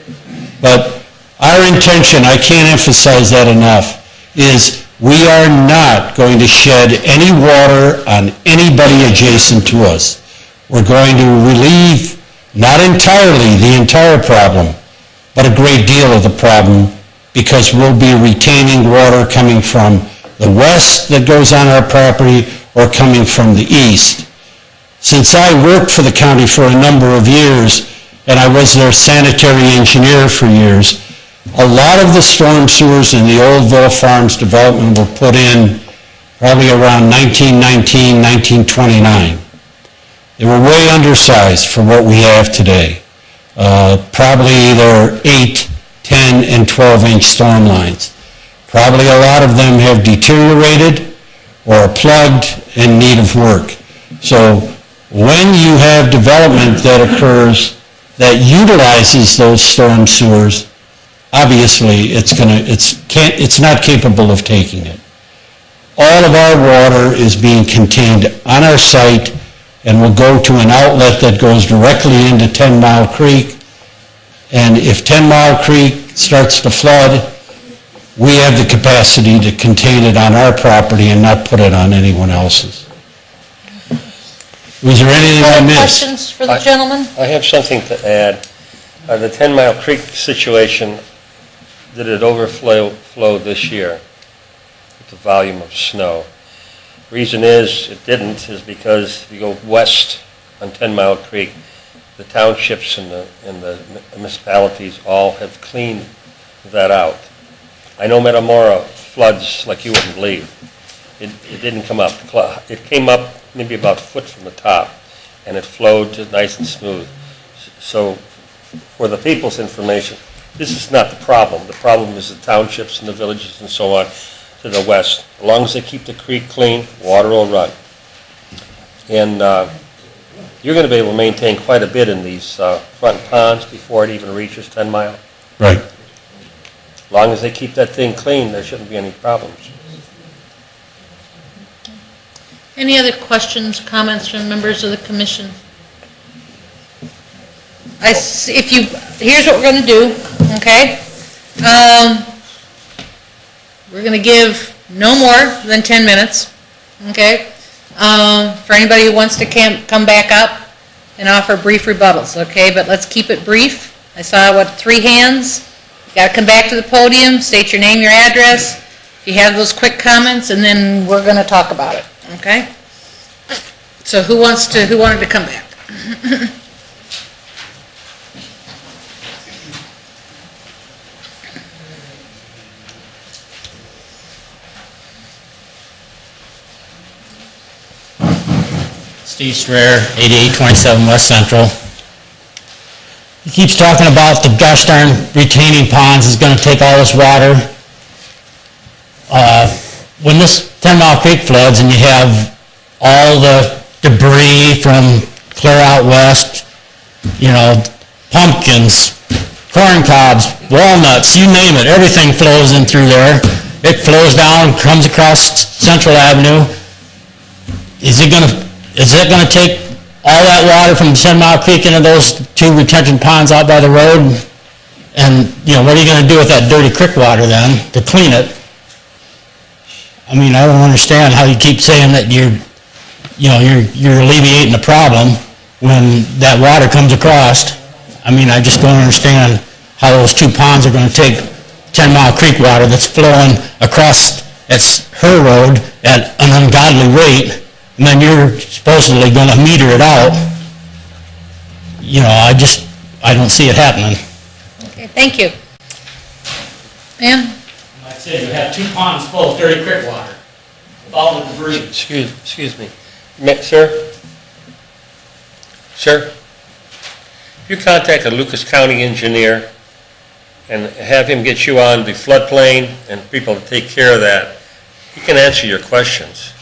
But our intention, I can't emphasize that enough, is we are not going to shed any water on anybody adjacent to us. We're going to relieve, not entirely the entire problem, but a great deal of the problem, because we'll be retaining water coming from the west that goes on our property or coming from the east. Since I worked for the county for a number of years, and I was their sanitary engineer for years, a lot of the storm sewers in the old Ville Farms development were put in probably around 1919, 1929. They were way undersized for what we have today. Probably either 8, 10, and 12-inch storm lines. Probably a lot of them have deteriorated or are plugged in need of work. So when you have development that occurs that utilizes those storm sewers, obviously, it's not capable of taking it. All of our water is being contained on our site and will go to an outlet that goes directly into 10 Mile Creek. And if 10 Mile Creek starts to flood, we have the capacity to contain it on our property and not put it on anyone else's. Was there anything I Other missed? questions for the gentleman? I have something to add. The 10 Mile Creek situation, did it overflow this year with the volume of snow? Reason is it didn't is because if you go west on 10 Mile Creek, the townships and the municipalities all have cleaned that out. I know Metamora floods like you wouldn't believe. It didn't come up. It came up maybe about a foot from the top, and it flowed just nice and smooth. So for the people's information, this is not the problem. The problem is the townships and the villages and so on to the west. As long as they keep the creek clean, water will run. And you're going to be able to maintain quite a bit in these front ponds before it even reaches 10 Mile. Right. As long as they keep that thing clean, there shouldn't be any problems. Any other questions, comments from members of the commission? Here's what we're going to do, okay? We're going to give no more than 10 minutes, okay? For anybody who wants to come back up and offer brief rebuttals, okay? But let's keep it brief. I saw, 3 hands? You got to come back to the podium, state your name, your address. If you have those quick comments, and then we're going to talk about it, okay? So who wanted to come back? Steve Strayer, 8827 West Central. He keeps talking about the gosh darn retaining ponds is going to take all this water. When this 10 Mile Creek floods and you have all the debris from clear out west, pumpkins, corn cobs, walnuts, you name it, everything flows in through there. It flows down, comes across Central Avenue. Is it going to take all that water from 10 Mile Creek into those 2 retention ponds out by the road? And, what are you going to do with that dirty creek water then to clean it? I mean, I don't understand how you keep saying that you're alleviating the problem when that water comes across. I mean, I just don't understand how those 2 ponds are going to take 10 Mile Creek water that's flowing across her road at an ungodly rate, and then you're supposedly going to meter it out. I don't see it happening. Okay, thank you. Ma'am? Like I said, you have 2 ponds full of dirty creek water with all the debris. Excuse me. Sir? Sir? If you contact a Lucas County engineer and have him get you on the floodplain and people to take care of that, he can answer your questions.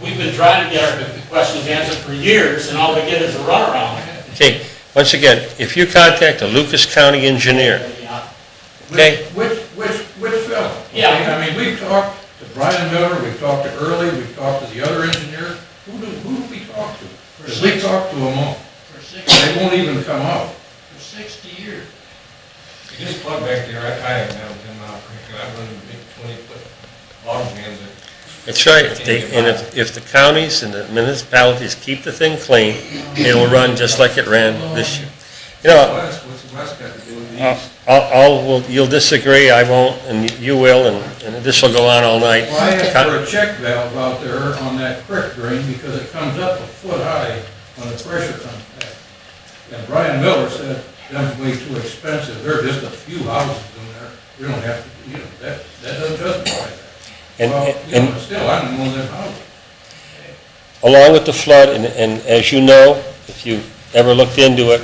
We've been trying to get our questions answered for years, and all we get is a runaround. Okay, once again, if you contact a Lucas County engineer, okay? Which fellow? Yeah. Okay, I mean, we've talked to Brian Miller, we've talked to Early, we've talked to the other engineer. Who do we talk to? Because we talked to them all. They won't even come out. For 60 years. You just plug back there, I have now 10 Mile Creek, and I've run big 20-foot log jams that. That's right. If the counties and the municipalities keep the thing clean, it will run just like it ran this year. What's the west got to do with these? You'll disagree, I won't, and you will, and this will go on all night. Well, I asked for a check valve out there on that creek drain because it comes up a foot high when the pressure comes back. And Brian Miller said that's way too expensive. There are just a few houses in there. We don't have to, that doesn't justify that. Still, I don't know them houses. Along with the flood, and as you know, if you ever looked into it,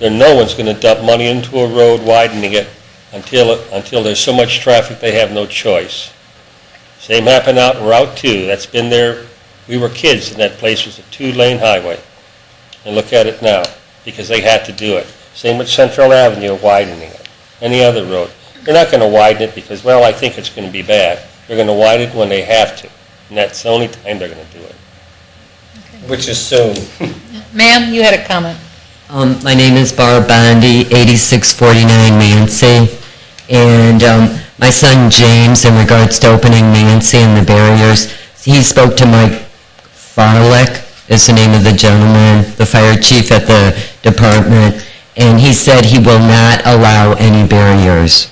no one's going to dump money into a road widening it until there's so much traffic they have no choice. Same happened out in Route 2. That's been there. We were kids, and that place was a 2-lane highway. And look at it now, because they had to do it. Same with Central Avenue, widening it. Any other road. They're not going to widen it because, well, I think it's going to be bad. They're going to widen it when they have to. And that's the only time they're going to do it. Which is soon. Ma'am, you had a comment. My name is Barb Bondi, 8649 Mancy, and my son James, in regards to opening Mancy and the barriers, he spoke to Mike Farlick, is the name of the gentleman, the fire chief at the department, and he said he will not allow any barriers.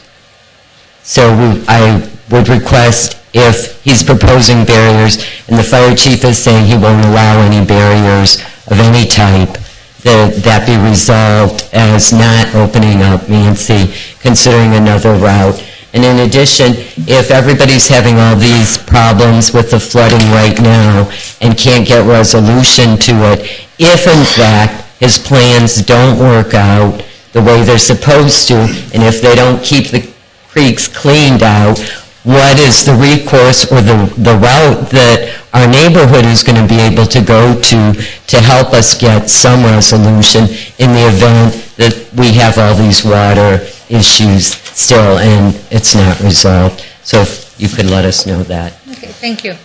So I would request, if he's proposing barriers and the fire chief is saying he won't allow any barriers of any type, that be resolved as not opening up Mancy, considering another route. And in addition, if everybody's having all these problems with the flooding right now and can't get resolution to it, if in fact his plans don't work out the way they're supposed to, and if they don't keep the creeks cleaned out, what is the recourse or the route that our neighborhood is going to be able to go to help us get some resolution in the event that we have all these water issues still and it's not resolved? So if you could let us know that. Okay, thank you.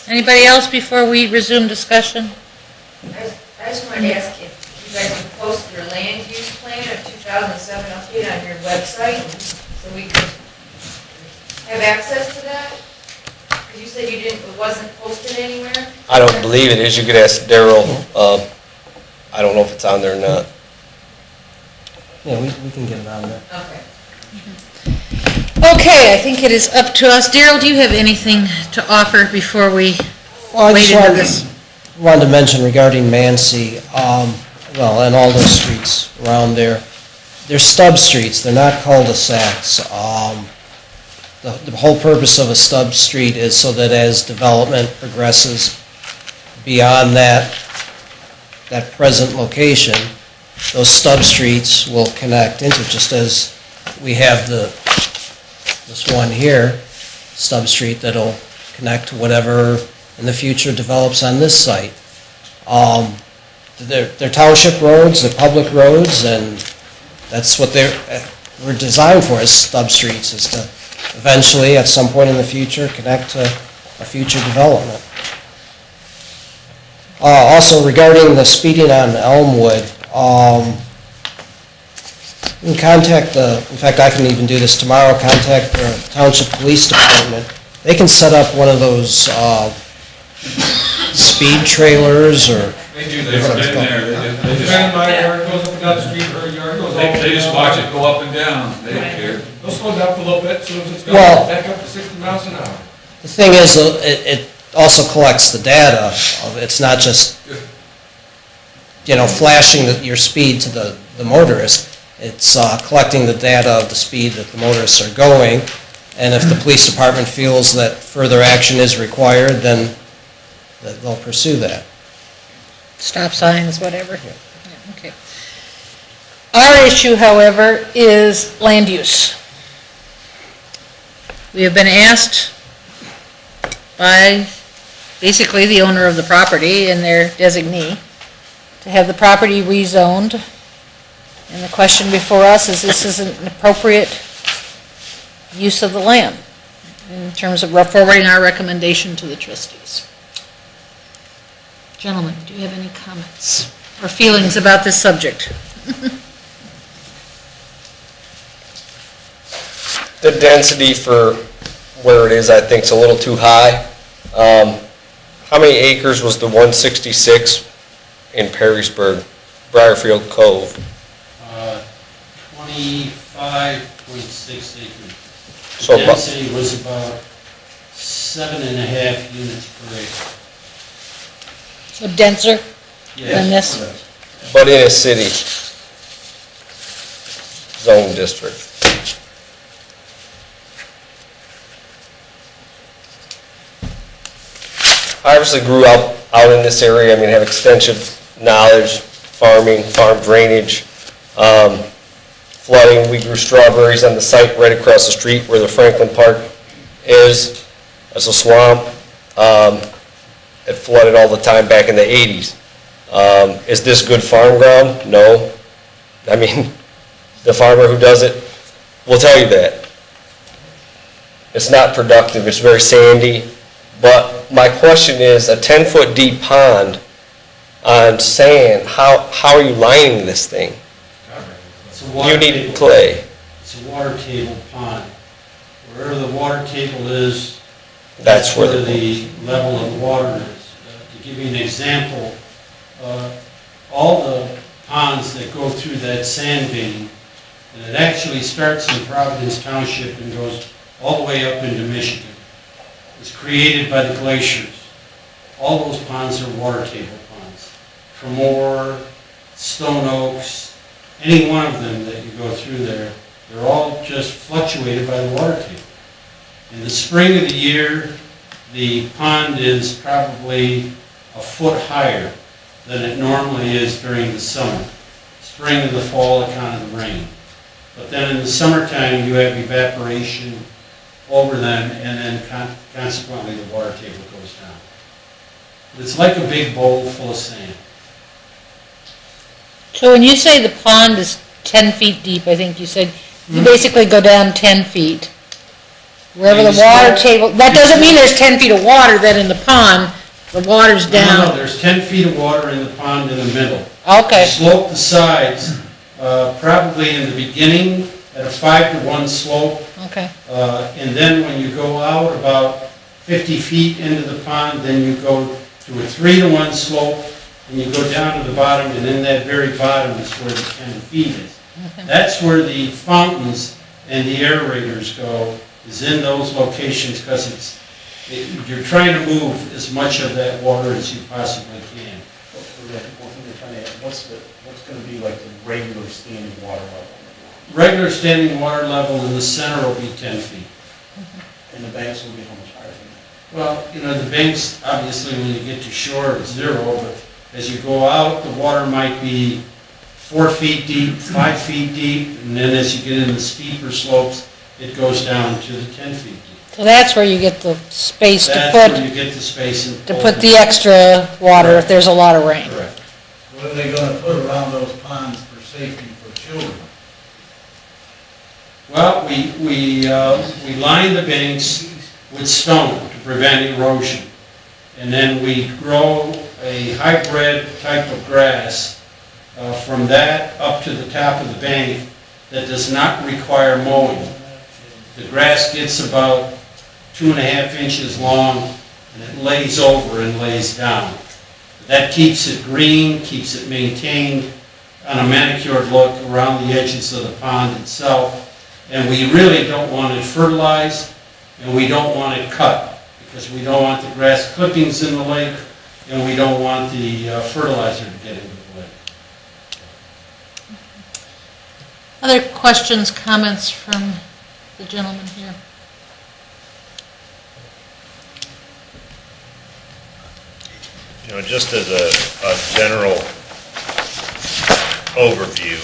Anybody else before we resume discussion? I just wanted to ask if you guys would post your land use plan of 2007 update on your website so we could have access to that? Because you said it wasn't posted anywhere? I don't believe it is. You could ask Daryl. I don't know if it's on there or not. Yeah, we can get it on there. Okay. Okay, I think it is up to us. Daryl, do you have anything to offer before we Well, I wade just into this? wanted to mention regarding Mancy, well, and all those streets around there, they're stub streets, they're not cul-de-sacs. The whole purpose of a stub street is so that as development progresses beyond that present location, those stub streets will connect into, just as we have this one here, stub street, that'll connect to whatever in the future develops on this site. They're township roads, they're public roads, and that's what we're designed for, as stub streets, is to eventually, at some point in the future, connect to a future development. Also, regarding the speeding on Elmwood, you can contact in fact, I can even do this tomorrow, contact the Township Police Department. They can set up one of those speed trailers, or... They do, they've been there. My yard goes up and down the street, her yard goes up and down. They just watch it go up and down, they don't care. They'll slow down for a little bit, as soon as it's going back up to 60 miles an hour. The thing is, it also collects the data. It's not just, flashing your speed to the motorist. It's collecting the data of the speed that the motorists are going, and if the police department feels that further action is required, then they'll pursue that. Stop signs, whatever. Yeah, okay. Our issue, however, is land use. We have been asked by basically the owner of the property and their designee to have the property rezoned. And the question before us is, this is an appropriate use of the land in terms of forwarding our recommendation to the trustees. Gentlemen, do you have any comments or feelings about this subject? The density for where it is, I think, is a little too high. How many acres was the 166 in Perrysburg, Briarfield Cove? 25.6 acres. So The density was about 7.5 units per acre. So denser than this? Yes. But in a city zone district. I obviously grew up out in this area. I mean, have extensive knowledge, farming, farm drainage, flooding. We grew strawberries on the site right across the street where the Franklin Park is. That's a swamp. It flooded all the time back in the 80s. Is this good farm ground? No. I mean, The farmer who does it will tell you that. It's not productive, it's very sandy. But my question is, a 10-foot deep pond on sand, how are you lining this thing? You need clay. It's a water table pond. Wherever the water table is, That's where the level of water is. To give you an example, all the ponds that go through that sand vein, and it actually starts in Providence Township and goes all the way up into Michigan. It's created by the glaciers. All those ponds are water table ponds. Tremor, Stone Oaks, any one of them that you go through there, they're all just fluctuated by the water table. In the spring of the year, the pond is probably a foot higher than it normally is during the summer. Spring and the fall account of the rain. But then in the summertime, you have evaporation over them, and then consequently the water table goes down. It's like a big bowl full of sand. So when you say the pond is 10 feet deep, I think you said, you basically go down 10 feet. Wherever the water table, that doesn't mean there's 10 feet of water then in the pond, the water's down. No, there's 10 feet of water in the pond in the middle. Okay. Slope the sides, probably in the beginning at a 5-to-1 slope. Okay. And then when you go out about 50 feet into the pond, then you go to a 3-to-1 slope, and you go down to the bottom, and in that very bottom is where the 10 feet is. That's where the fountains and the aerators go, is in those locations, because you're trying to move as much of that water as you possibly can. One thing they're trying to add, what's going to be like the regular standing water level? Regular standing water level in the center will be 10 feet. And the banks will be how much higher than that? Well, you know, the banks, obviously, when you get to shore, it's 0, but as you go out, the water might be 4 feet deep, 5 feet deep, and then as you get in the steeper slopes, it goes down to the 10 feet deep. So that's where you get the space to That's put, where you get the space and to put the extra water if there's a lot of rain. Correct. What are they gonna put around those ponds for safety for children? Well, we line the banks with stone to prevent erosion. And then we grow a hybrid type of grass from that up to the top of the bank that does not require mowing. The grass gets about 2.5 inches long, and it lays over and lays down. That keeps it green, keeps it maintained on a manicured look around the edges of the pond itself. And we really don't want it fertilized, and we don't want it cut, because we don't want the grass clippings in the lake, and we don't want the fertilizer to get into the lake. Other questions, comments from the gentleman here? You know, just as a general overview,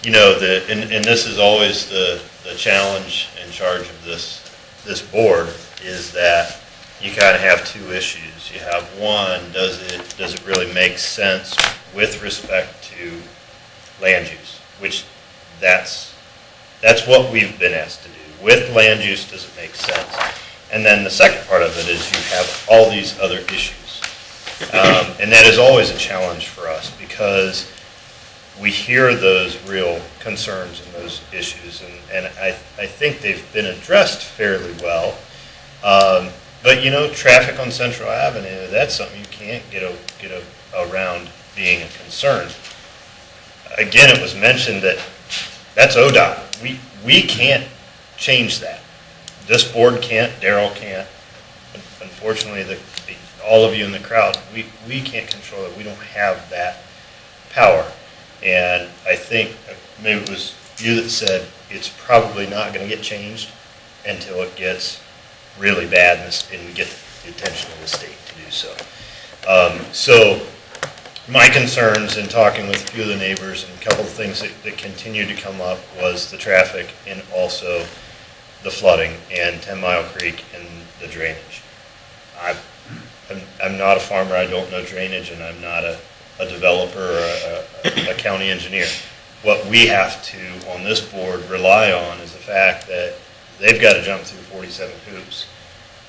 you know, and this is always the challenge in charge of this board, is that you kind of have two issues. You have one, does it really make sense with respect to land use, which that's what we've been asked to do. With land use, does it make sense? And then the second part of it is you have all these other issues. And that is always a challenge for us, because we hear those real concerns and those issues, and I think they've been addressed fairly well. But you know, traffic on Central Avenue, that's something you can't get around being a concern. Again, it was mentioned that that's ODOT. We can't change that. This board can't, Darrell can't. Unfortunately, all of you in the crowd, we can't control it. We don't have that power. And I think, maybe it was you that said, it's probably not going to get changed until it gets really bad and we get the attention of the state to do so. So my concerns in talking with a few of the neighbors, and a couple of things that continued to come up, was the traffic and also the flooding and 10 Mile Creek and the drainage. I'm not a farmer, I don't know drainage, and I'm not a developer or a county engineer. what we have to, on this board, rely on is the fact that they've got to jump through 47 hoops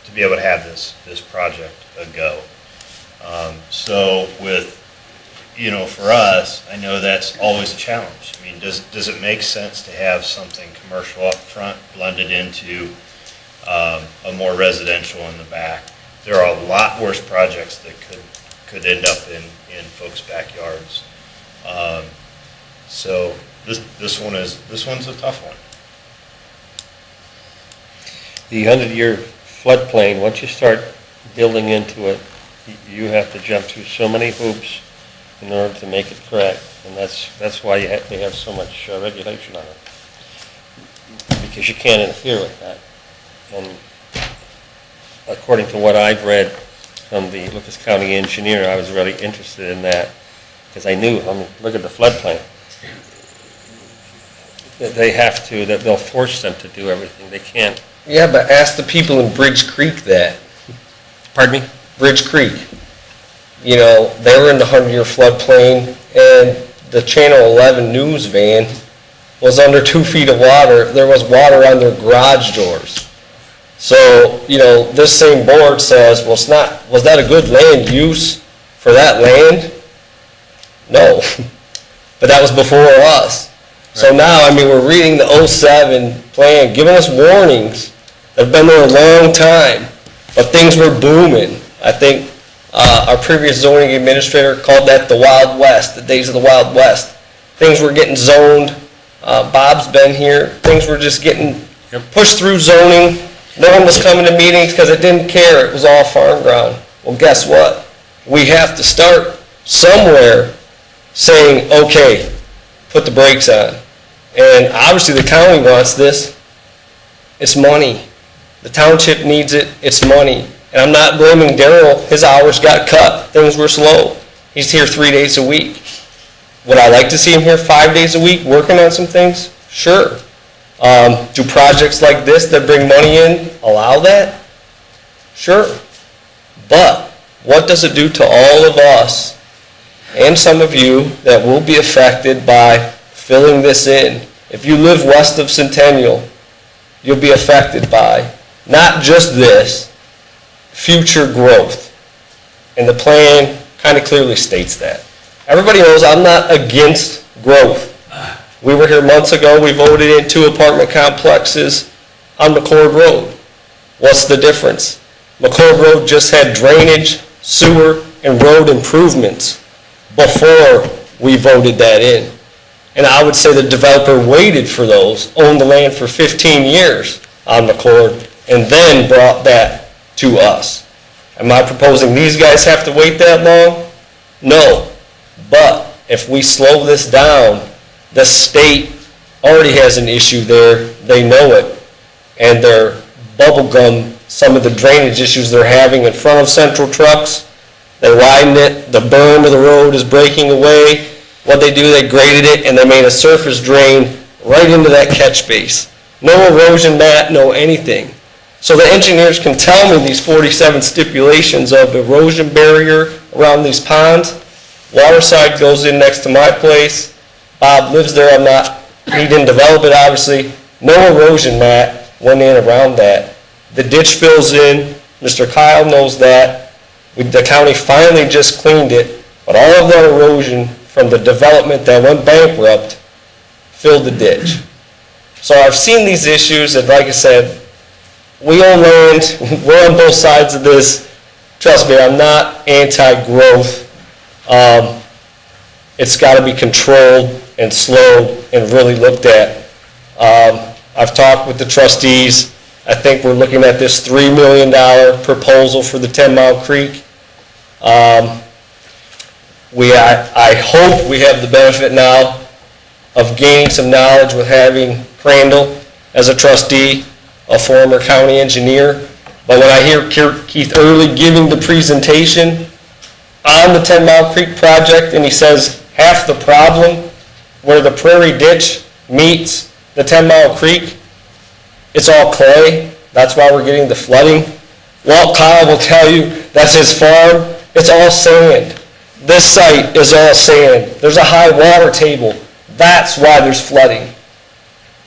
to be able to have this project a go. So with, for us, I know that's always a challenge. I mean, does it make sense to have something commercial up front blended into a more residential in the back? There are a lot worse projects that could end up in folks' backyards. So this one's a tough one. The 100-year floodplain, once you start building into it, you have to jump through so many hoops in order to make it correct, and that's why they have so much regulation on it, because you can't interfere with that. And according to what I've read from the Lucas County engineer, I was really interested in that, because I knew, look at the floodplain. They have to, that they'll force them to do everything. They can't. Yeah, but ask the people in Bridge Creek that. Pardon me? Bridge Creek. They were in the 100-year floodplain, and the Channel 11 news van was under 2 feet of water. There was water on their garage doors. So, this same board says, well, it's not, was that a good land use for that land? No. But that was before us. So now, we're reading the 07 plan, giving us warnings that have been there a long time, but things were booming. I think our previous zoning administrator called that the Wild West, the days of the Wild West. Things were getting zoned. Bob's been here. Things were just getting pushed through zoning. No one was coming to meetings because it didn't care. It was all farm ground. Well, guess what? We have to start somewhere saying, okay, put the brakes on. And obviously the county wants this. It's money. The township needs it. It's money. And I'm not blaming Darryl. His hours got cut. Things were slow. He's here 3 days a week. Would I like to see him here 5 days a week working on some things? Sure. Do projects like this that bring money in allow that? Sure. But what does it do to all of us and some of you that will be affected by filling this in? If you live west of Centennial, you'll be affected by not just this, future growth. And the plan kind of clearly states that. Everybody knows I'm not against growth. We were here months ago, we voted in 2 apartment complexes on McCord Road. What's the difference? McCord Road just had drainage, sewer, and road improvements before we voted that in. And I would say the developer waited for those, owned the land for 15 years on McCord, and then brought that to us. Am I proposing these guys have to wait that long? No. But if we slow this down, the state already has an issue there. They know it. And they're bubblegum some of the drainage issues they're having in front of Central Trucks. They widened it. The berm of the road is breaking away. What they do, they graded it, and they made a surface drain right into that catch base. No erosion mat, no anything. So the engineers can tell me these 47 stipulations of erosion barrier around these ponds. Water side goes in next to my place. Bob lives there. He didn't develop it, obviously. No erosion mat went in around that. The ditch fills in. Mr. Kyle knows that. The county finally just cleaned it, but all of that erosion from the development that went bankrupt filled the ditch. So I've seen these issues, and like I said, we own land. We're on both sides of this. Trust me, I'm not anti-growth. It's got to be controlled and slowed and really looked at. I've talked with the trustees. I think we're looking at this $3 million proposal for the 10 Mile Creek. I hope we have the benefit now of gaining some knowledge with having Crandall as a trustee, a former county engineer. But when I hear Keith Early giving the presentation on the 10 Mile Creek project, and he says half the problem where the Prairie Ditch meets the 10 Mile Creek, it's all clay. That's why we're getting the flooding. Walt Kyle will tell you that's his farm. It's all sand. This site is all sand. There's a high water table That's why there's flooding.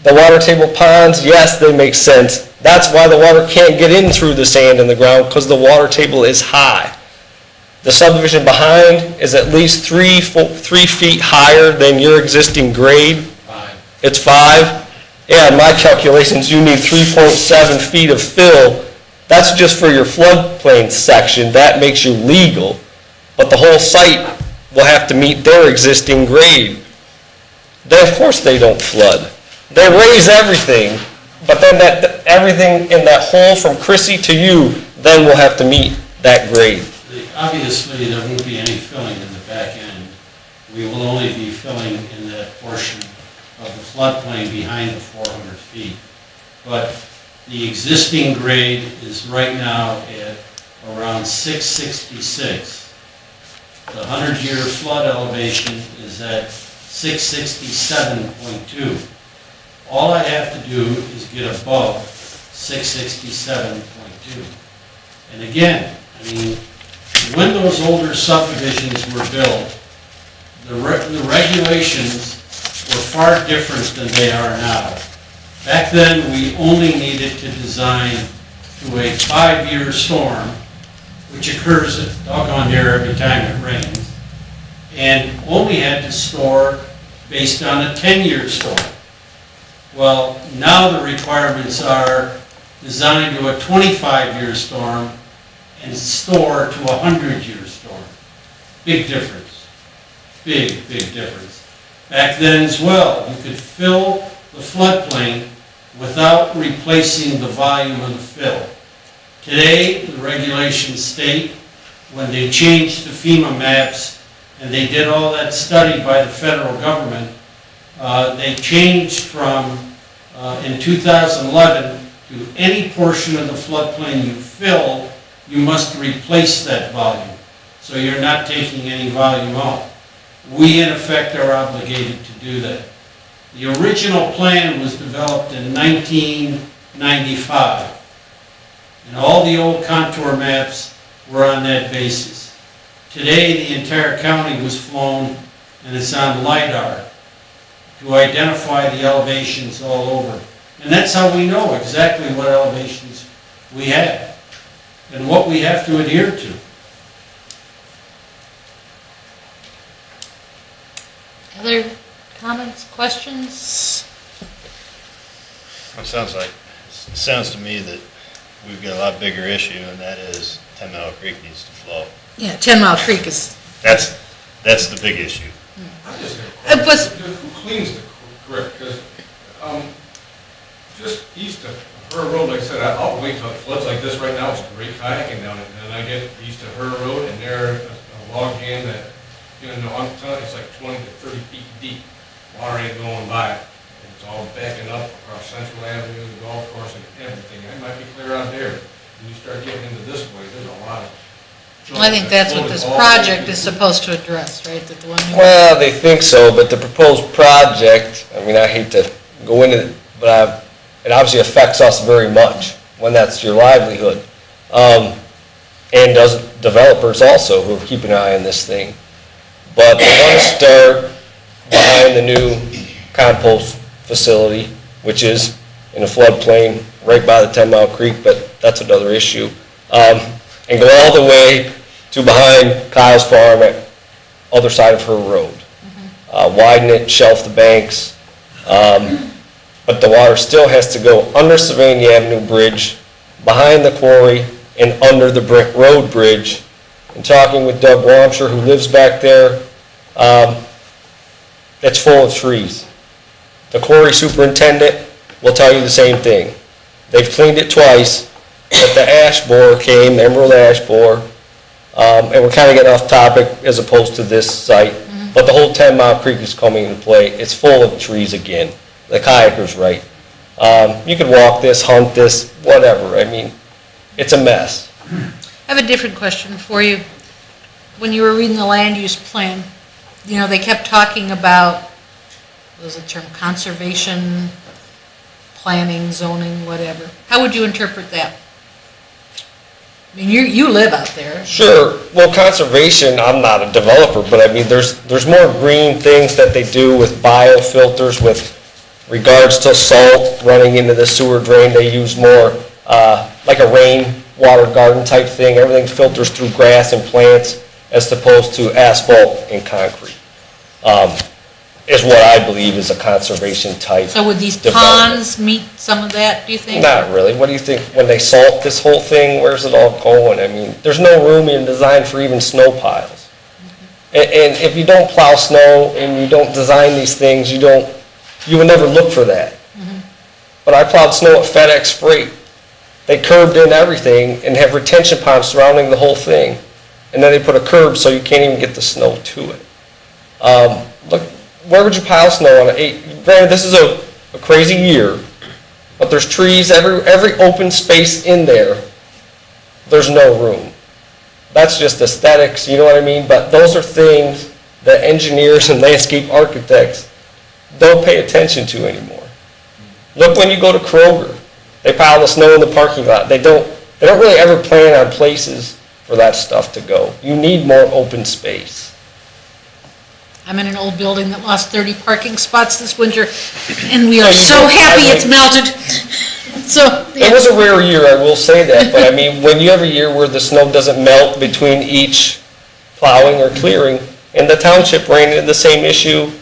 The water table ponds, yes, they make sense. That's why the water can't get in through the sand in the ground, because the water table is high. The subdivision behind is at least 3 feet higher than your existing grade. It's 5. Yeah, in my calculations, you need 3.7 feet of fill. That's just for your floodplain section. That makes you legal. But the whole site will have to meet their existing grade. Then, of course, they don't flood. They raise everything, but then everything in that hole from Chrissy to you then will have to meet that grade. Obviously, there won't be any filling in the back end. We will only be filling in that portion of the floodplain behind the 400 feet. But the existing grade is right now at around 666. The 100-year flood elevation is at 667.2. All I have to do is get above 667.2. And again, I mean, when those older subdivisions were built, the regulations were far different than they are now. Back then, we only needed to design to a 5-year storm, which occurs doggone near every time it rains, and only had to store based on a 10-year storm. Well, now the requirements are designed to a 25-year storm and store to a 100-year storm. Big difference. Big, big difference. Back then as well, you could fill the floodplain without replacing the volume of the fill. Today, the regulations state when they changed the FEMA maps and they did all that study by the federal government, they changed from, in 2011, to any portion of the floodplain you fill, you must replace that volume. So you're not taking any volume out. We, in effect, are obligated to do that. The original plan was developed in 1995, and all the old contour maps were on that basis. Today, the entire county was flown, and it's on LiDAR to identify the elevations all over. And that's how we know exactly what elevations we have and what we have to adhere to. Other comments, questions? It sounds to me that we've got a lot bigger issue, and that is 10 Mile Creek needs to flow. Yeah, 10 Mile Creek is... That's the big issue. I just have a question. Who cleans the creek? Because just east of Her Road, like I said, I'll wait till it floods like this right now. It's great kayaking down it. And then I get east of Her Road, and there's a log jam that, you know, I'm telling you, it's like 20 to 30 feet deep. Water ain't going by it. And it's all backing up across Central Avenue, the golf course, and everything. It might be clear out there. When you start getting into this way, there's a lot of... Well, I think that's what this project is supposed to address, right? The one Well, they think so, but the proposed project, I mean, I hate to go into it, but it obviously affects us very much when that's your livelihood. And does developers also who are keeping an eye on this thing. But they want to start behind the new compost facility, which is in a floodplain right by the 10 Mile Creek, but that's another issue. And go all the way to behind Kyle's farm at other side of Her Road. Widen it, shelf the banks, but the water still has to go under Sylvania Avenue Bridge, behind the quarry, and under the Brick Road Bridge. And talking with Doug Wamsher, who lives back there, it's full of trees. The quarry superintendent will tell you the same thing. They've cleaned it twice, but the ash borer came, the emerald ash borer, and we're kind of getting off topic as opposed to this site, but the whole 10 Mile Creek is coming into play. It's full of trees again. The kayaker's right. You could walk this, hunt this, whatever. I mean, it's a mess. I have a different question for you. When you were reading the land use plan, you know, they kept talking about, what was the term, conservation, planning, zoning, whatever. How would you interpret that? I mean, you live out there. Sure, well, conservation, I'm not a developer, but I mean, there's more green things that they do with biofilters with regards to salt running into the sewer drain. They use more, like a rainwater garden type thing. Everything filters through grass and plants as opposed to asphalt and concrete. Is what I believe is a conservation type. So would these development. ponds meet some of that, do you think? Not really. What do you think, when they salt this whole thing, where's it all going? I mean, there's no room in design for even snow piles. And if you don't plow snow and you don't design these things, you would never look for that. But I plowed snow at FedEx Freight. They curbed in everything and have retention ponds surrounding the whole thing. And then they put a curb so you can't even get the snow to it. Look, where would you pile snow on it? Granted, this is a crazy year, but there's trees, every open space in there, there's no room. That's just aesthetics, you know what I mean? But those are things that engineers and landscape architects don't pay attention to anymore. Look when you go to Kroger, they pile the snow in the parking lot. They don't really ever plan on places for that stuff to go. You need more open space. I'm in an old building that lost 30 parking spots this winter, and we are so happy it's melted. So, It was a rare year, I will say that, but I mean, when you have a year where the snow doesn't melt between each plowing or clearing, and the township ran into the same issue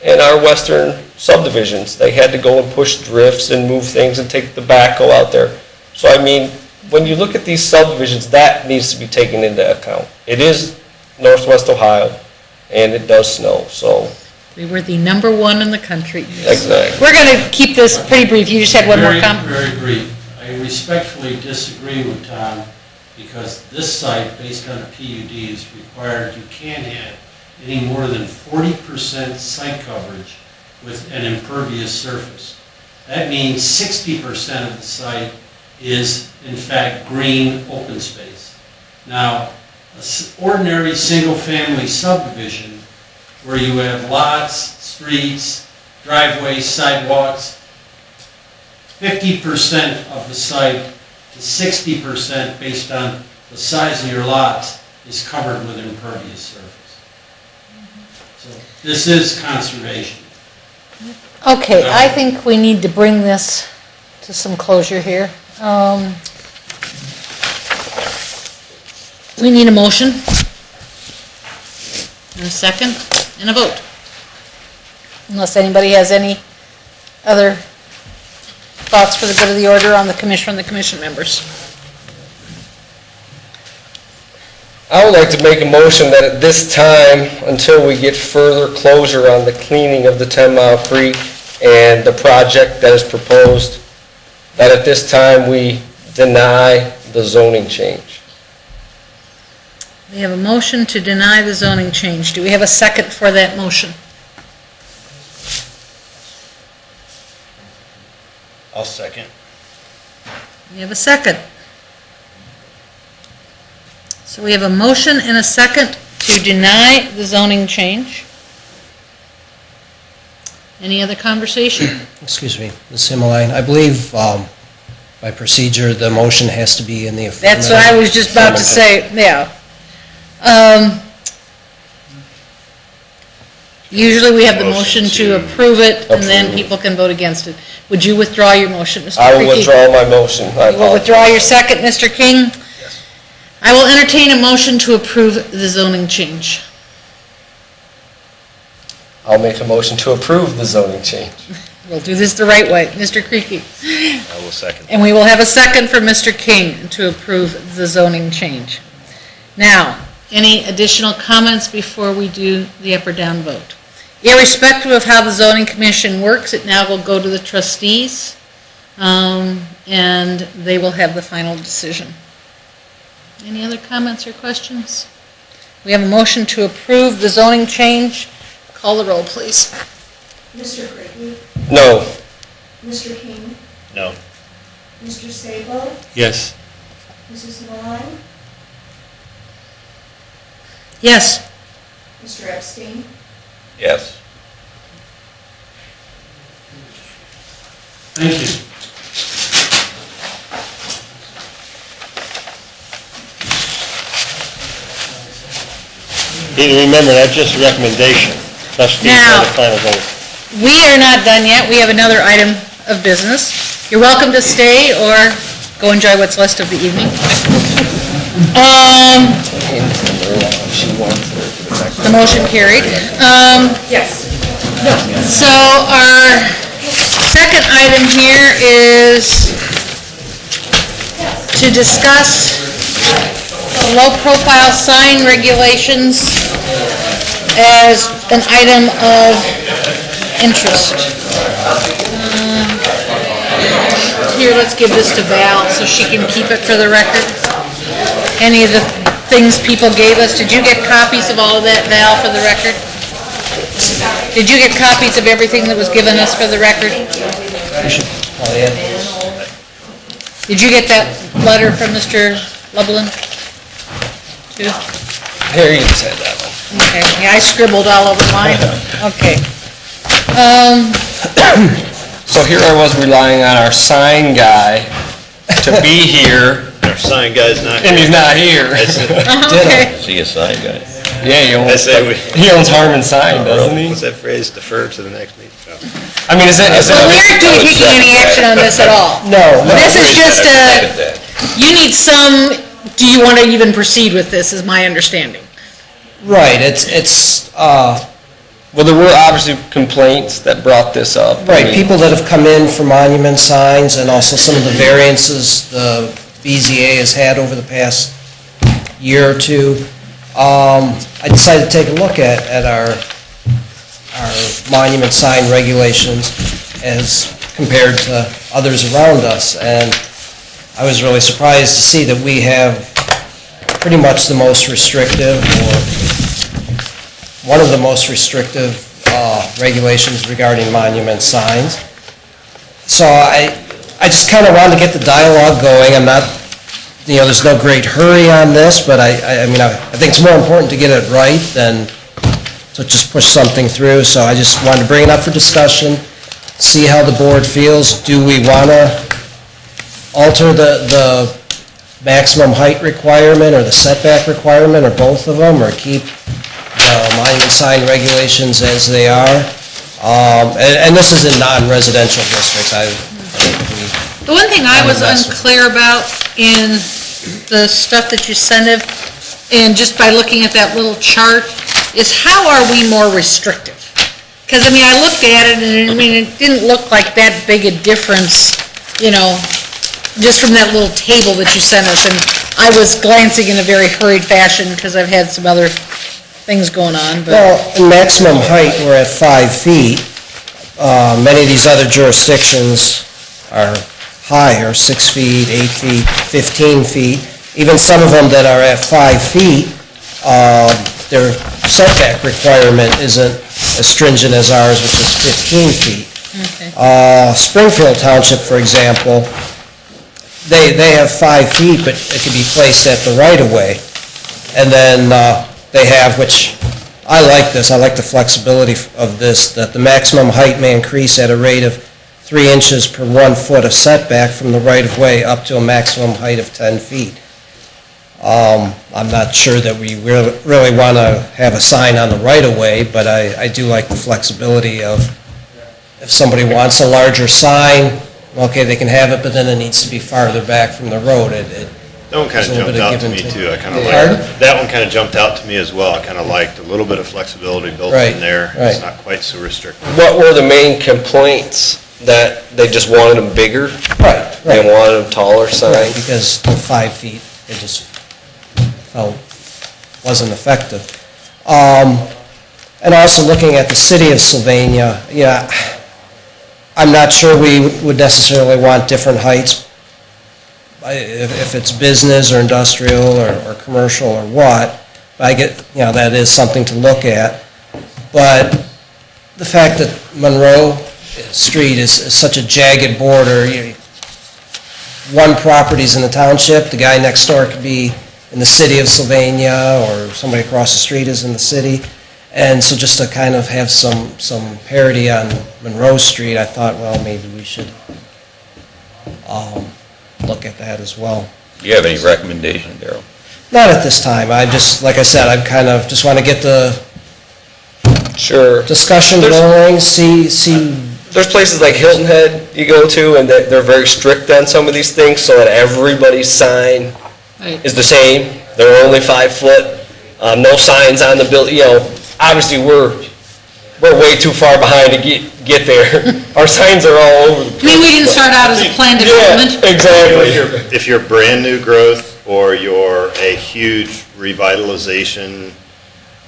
in our western subdivisions. They had to go and push drifts and move things and take the backhoe out there. So I mean, when you look at these subdivisions, that needs to be taken into account. It is Northwest Ohio, and it does snow, so. we were the #1 in the country. Exactly. We're going to keep this pretty brief. You just had one more comment. Very brief. I respectfully disagree with Tom, because this site, based on a PUD, is required, you can't have any more than 40% site coverage with an impervious surface. That means 60% of the site is, in fact, green open space. Now, an ordinary single-family subdivision where you have lots, streets, driveways, sidewalks, 50% of the site to 60% based on the size of your lots is covered with impervious surface. So this is conservation. Okay, I think we need to bring this to some closure here. We need a motion, and a second, and a vote. Unless anybody has any other thoughts for the good of the order on the commission, from the commission members. I would like to make a motion that at this time, until we get further closure on the cleaning of the 10 Mile Creek and the project that is proposed, that at this time we deny the zoning change. We have a motion to deny the zoning change. Do we have a second for that motion? I'll second. We have a second. So we have a motion and a second to deny the zoning change. Any other conversation? Excuse me, Ms. Simmeline, I believe by procedure, the motion has to be in the affirmative. That's what I was just about to say, yeah. Usually we have the motion to approve it, and then people can vote against it. Would you withdraw your motion, Mr. I will Creaky? withdraw my motion. You will withdraw your second, Mr. King? I will entertain a motion to approve the zoning change. I'll make a motion to approve the zoning change. We'll do this the right way. Mr. Creaky? I will second. And we will have a second for Mr. King to approve the zoning change. Now, any additional comments before we do the up or down vote? Irrespective of how the zoning commission works, it now will go to the trustees, and they will have the final decision. Any other comments or questions? We have a motion to approve the zoning change. Call the roll, please. Mr. Creaky? No. Mr. King? No. Mr. Sabo? Yes. Mrs. Simmeline? Yes. Mr. Epstein? Yes. Thank you. Remember, that's just a recommendation. Trustees Now- are the final vote. We are not done yet. We have another item of business. You're welcome to stay or go enjoy what's left of the evening. The motion carried. Yes. So our second item here is to discuss low-profile sign regulations as an item of interest. Here, let's give this to Val so she can keep it for the record. Any of the things people gave us, did you get copies of all of that, Val, for the record? Did you get copies of everything that was given us for the record? Did you get that letter from Mr. Lublin? Too? Here, you can say that one. Okay, yeah, I scribbled all over mine. Okay. So here I was relying on our sign guy to be here, Our sign guy's not and he's here. not here. Okay. See a sign guy. Yeah, I say we... he owns Harmon Sign, doesn't he? What's that phrase, defer to the next meeting? No. I mean, is it? Well, we aren't taking any action on this at all. No. This is just you need some, do you want to even proceed with this, is my understanding. Right, Well, there were obviously complaints that brought this up. right, people that have come in for monument signs and also some of the variances the BZA has had over the past year or two. I decided to take a look at our monument sign regulations as compared to others around us. And I was really surprised to see that we have pretty much the most restrictive, or one of the most restrictive regulations regarding monument signs. So I just kind of wanted to get the dialogue going. I'm not, there's no great hurry on this, but I think it's more important to get it right than to just push something through. So I just wanted to bring it up for discussion, see how the board feels. Do we want to alter the maximum height requirement or the setback requirement, or both of them, or keep the monument sign regulations as they are? And this is in non-residential districts. The one thing I was unclear about in the stuff that you sent it, and just by looking at that little chart, is how are we more restrictive? Because, I looked at it, and it didn't look like that big a difference, just from that little table that you sent us, and I was glancing in a very hurried fashion because I've had some other things going on, but... Well, in maximum height, we're at 5 feet. Many of these other jurisdictions are higher, 6 feet, 8 feet, 15 feet. Even some of them that are at 5 feet, their setback requirement isn't as stringent as ours, which is 15 feet. Okay. Springfield Township, for example, they have 5 feet, but it can be placed at the right-of-way. And then they have, which I like this, I like the flexibility of this, that the maximum height may increase at a rate of 3 inches per 1 foot of setback from the right-of-way up to a maximum height of 10 feet. I'm not sure that we really want to have a sign on the right-of-way, but I do like the flexibility of, if somebody wants a larger sign, okay, they can have it, but then it needs to be farther back from the road. That one kind of jumped out to me too. I kind of Pardon? liked, that one kind of jumped out to me as well. I kind of liked a little bit of flexibility built in there. It's not quite so restrictive. What were the main complaints? That they just wanted them bigger? Right. They wanted them taller signs? Right, because the 5 feet, it just felt wasn't effective. And also looking at the city of Sylvania, I'm not sure we would necessarily want different heights, if it's business or industrial or commercial or what. But I get, that is something to look at. But the fact that Monroe Street is such a jagged border, one property's in the township, the guy next door could be in the city of Sylvania, or somebody across the street is in the city. And so just to kind of have some parity on Monroe Street, I thought, well, maybe we should look at that as well. Do you have any recommendation, Darrell? Not at this time. I just, like I said, I kind of just want to get the Sure. discussion going, see, There's places like Hilton Head you go to, and they're very strict on some of these things, so that everybody's sign Right. is the same. They're only 5 foot. No signs on the building. Obviously, we're way too far behind to get there. Our signs are all over the place. I mean, we didn't start out as a planned development. Yeah, exactly. If you're brand new growth or you're a huge revitalization,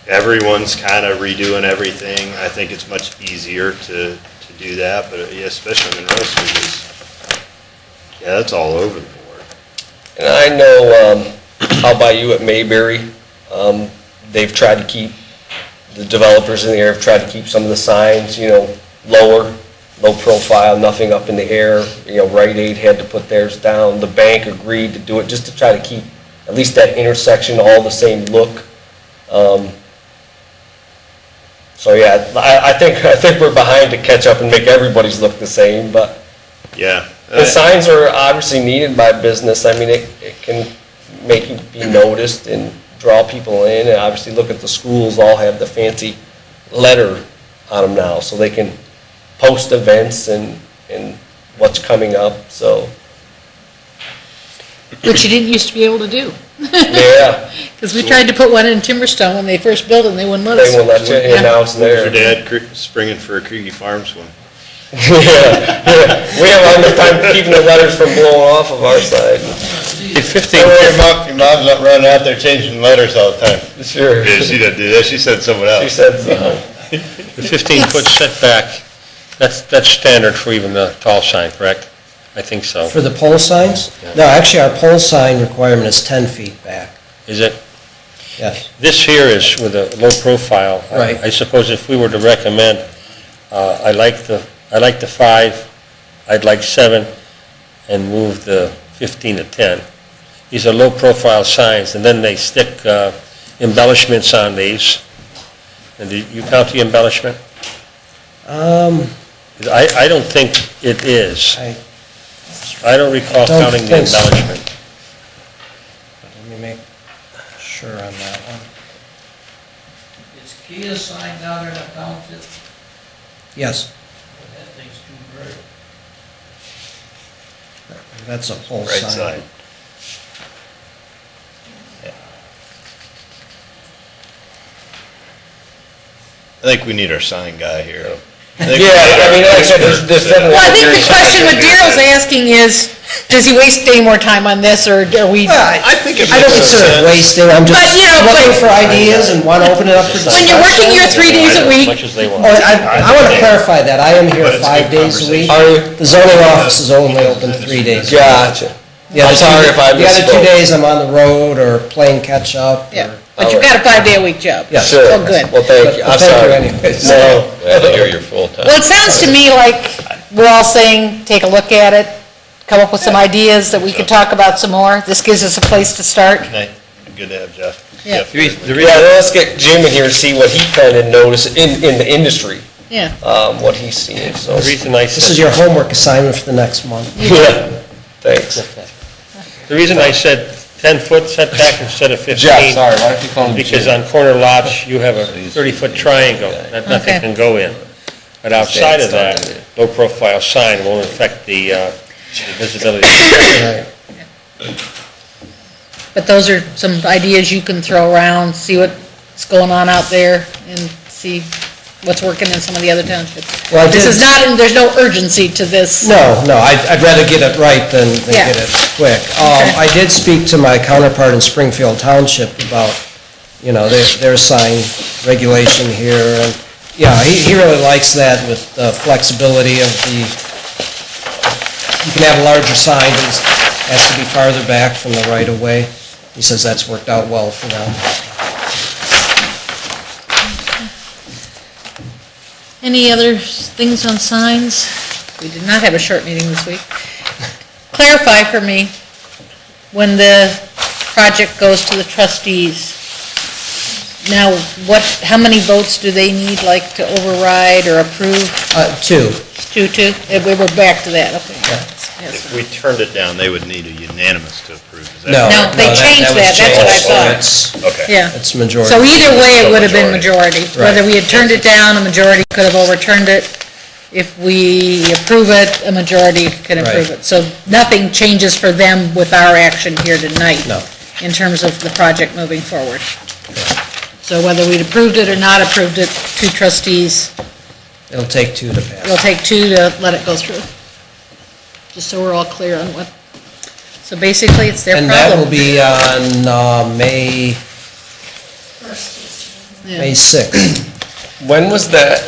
everyone's kind of redoing everything, I think it's much easier to do that, but yeah, especially in Monroe Street, that's all over the board. And I know, out by you at Mayberry, they've tried to keep, the developers in the area have tried to keep some of the signs, lower, low profile, nothing up in the air. Rite Aid had to put theirs down. The bank agreed to do it just to try to keep at least that intersection all the same look. So yeah, I think we're behind to catch up and make everybody's look the same, but Yeah. the signs are obviously needed by business. I mean, it can make you be noticed and draw people in, and obviously look at the schools, all have the fancy letter on them now, so they can post events and what's coming up, so. Which you didn't used to be able to do. Yeah. Because we tried to put one in Timberstone when they first built it, and they wouldn't let us. They won't let you, and now it's there. Your dad springing for a Kruger Farms one. Yeah. We have a hard time keeping the letters from blowing off of our side. Your 15, your mom's not running out there changing letters all the time. Sure. Yeah, she didn't do that, she said someone else. She said so. The 15-foot setback, that's standard for even the tall sign, correct? I think so. for the pole signs? No, actually, our pole sign requirement is 10 feet back. Is it? Yes. This here is with a low profile. Right. I suppose if we were to recommend, I like the 5, I'd like 7, and move the 15 to 10. These are low profile signs, and then they stick embellishments on these. And do you count the embellishment? I don't think it is. I don't recall Don't counting the think so. embellishment. Let me make sure on that one. Is Kia sign down there in the township? Yes, That thing's too bright. that's a pole Right sign. side. I think we need our sign guy here. Yeah, I mean, like I said, there's definitely. Well, I think the question what Daryl's asking is, does he waste any more time on this, or are we? I think it I don't makes consider it sense. wasting, I'm just But, you know, looking but- for ideas and want to open it up for discussion. When you're working your 3 days a As week, much as they want. Oh, I want to clarify that, I am here But it's a 5 good days a week. Are you? The zoning office is only open 3 days. a week. Gotcha. The other I'm sorry two- if I The other 2 misspoke. days, I'm on the road or playing catch-up. yeah, but you've got a 5-day-a-week job. Yes. Sure. So good. Well, thank you. But I'm thank you sorry. anyways. No. Glad to hear you're full-time. Well, it sounds to me like we're all saying, take a look at it, come up with some ideas that we could talk about some more. This gives us a place to start. Good to have Jeff. Yeah. Yeah, let's get Jim in here and see what he kind of noticed in the industry, Yeah. what he's seeing, so. The reason I This is said, your homework assignment for the next month. Yeah, thanks. the reason I said 10-foot setback instead of 15. Jeff, sorry, why don't you call him Because Jim? on corner lots, you have a 30-foot triangle that nothing Okay. can go in. But outside of that, low-profile sign won't affect the visibility. But those are some ideas you can throw around, see what's going on out there, and see what's working in some of the other townships. Well, I This did- is not, there's no urgency to this. No, I'd rather get it right than Yeah. get it quick. I did speak to my counterpart in Springfield Township about, their sign regulation here, and, yeah, he really likes that with the flexibility of you can have a larger sign, but it has to be farther back from the right-of-way. He says that's worked out well for them. Any other things on signs? We did not have a short meeting this week. Clarify for me, when the project goes to the trustees, now, how many votes do they need, like, to override or approve? 2. Two? We were back to that, okay. If we turned it down, they would need a unanimous to approve. Is that No. No, they that- changed was that, that's what I changed. thought. It's- Okay. Yeah. It's majority. So either way, it would have been majority. Whether Right. we had turned it down, a majority could have overturned it. If we approve it, a majority can approve Right. it. So nothing changes for them with our action here tonight. No. In terms of the project moving forward. So whether we'd approved it or not approved it, two trustees, It'll take two to pass. it'll take two to let it go through. Just so we're all clear on what, so basically, it's their And problem. that will be on May Yeah. May 6th. When was that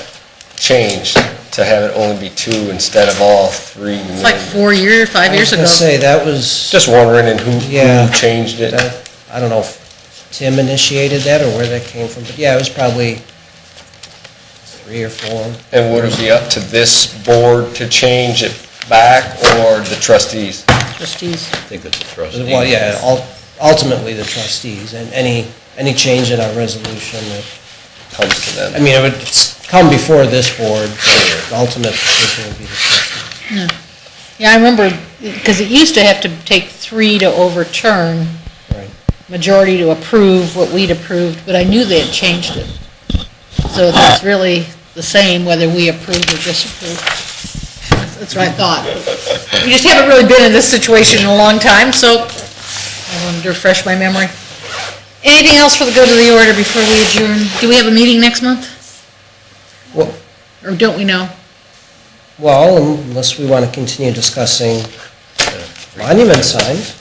changed to have it only be two instead of all three? It's like 4 years, 5 years ago. I was going to say, that was, Just wondering, and who Yeah. changed it? I don't know if Tim initiated that or where that came from, but yeah, it was probably 3 or 4. And would it be up to this board to change it back, or the trustees? Trustees. I think it's a trustee. Well, yeah, ultimately the trustees, and any change in our resolution, Comes to them. I mean, it would come before this board, but the ultimate decision would be the trustees. Yeah. Yeah, I remember, because it used to have to take 3 to overturn, Right. majority to approve what we'd approved, but I knew they had changed it. So it's really the same whether we approved or disapproved. That's what I thought. We just haven't really been in this situation in a long time, so I wanted to refresh my memory. Anything else for the good of the order before we adjourn? Do we have a meeting next month? Well- Or don't we know? Well, unless we want to continue discussing monument signs,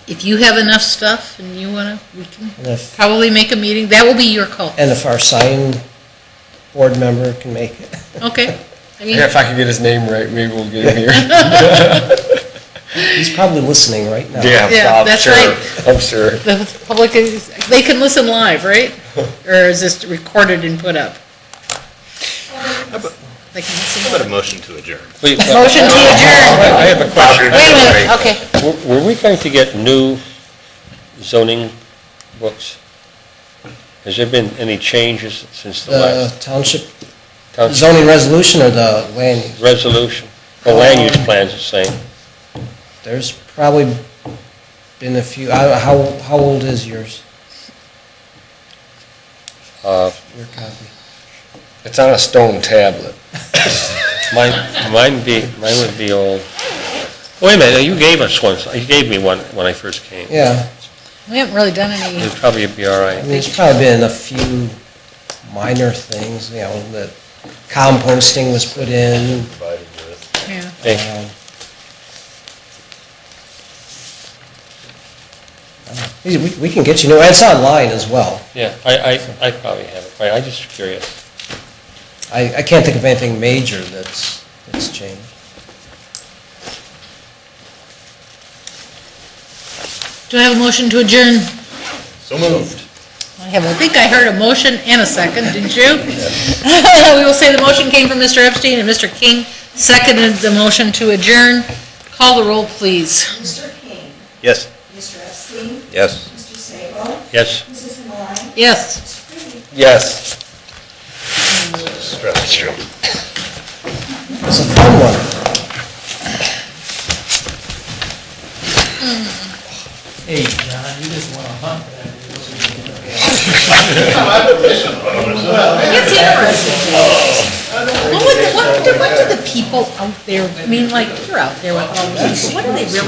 If you have enough stuff and you want to, we can and if, probably make a meeting. That will be your call. and if our sign board member can make it. Okay. I mean, Yeah, if I could get his name right, maybe we'll get him here. He's probably listening right now. Yeah, I'm that's sure. right. I'm sure. The public is, they can listen live, right? Or is this recorded and put up? They can listen How about a live. motion to adjourn? Motion to adjourn. I have a question. Wait a minute, okay. Were we going to get new zoning books? Has there been any changes since the The last township township zoning resolution or the land use? resolution? The land use plan's the same. There's probably been a few, how old is yours? Your copy? It's on a stone tablet. Mine would be old. Wait a minute, you gave us one, you gave me one when I first came. Yeah, We haven't really done any, It'd probably be all I right. mean, there's probably been a few minor things, that composting was put in. Provided with. yeah. Hey, We can get you new, it's online as well. yeah, I probably have it, right, I'm just curious. I can't think of anything major that's changed. Do I have a motion to adjourn? So moved. I think I heard a motion and a second, didn't you? We will say the motion came from Mr. Epstein and Mr. King seconded the motion to adjourn. Call the roll, please. Mr. King, Yes. Mr. Epstein, Yes. Mr. Sabo, Yes? Mrs. Maloney, Yes. Mr. Creedy. Yes. That's true. It's a fun one. Hey, John, you just want to hunt that. It's interesting. What do the people out there, I mean, like, you're out there with all these people, what do they really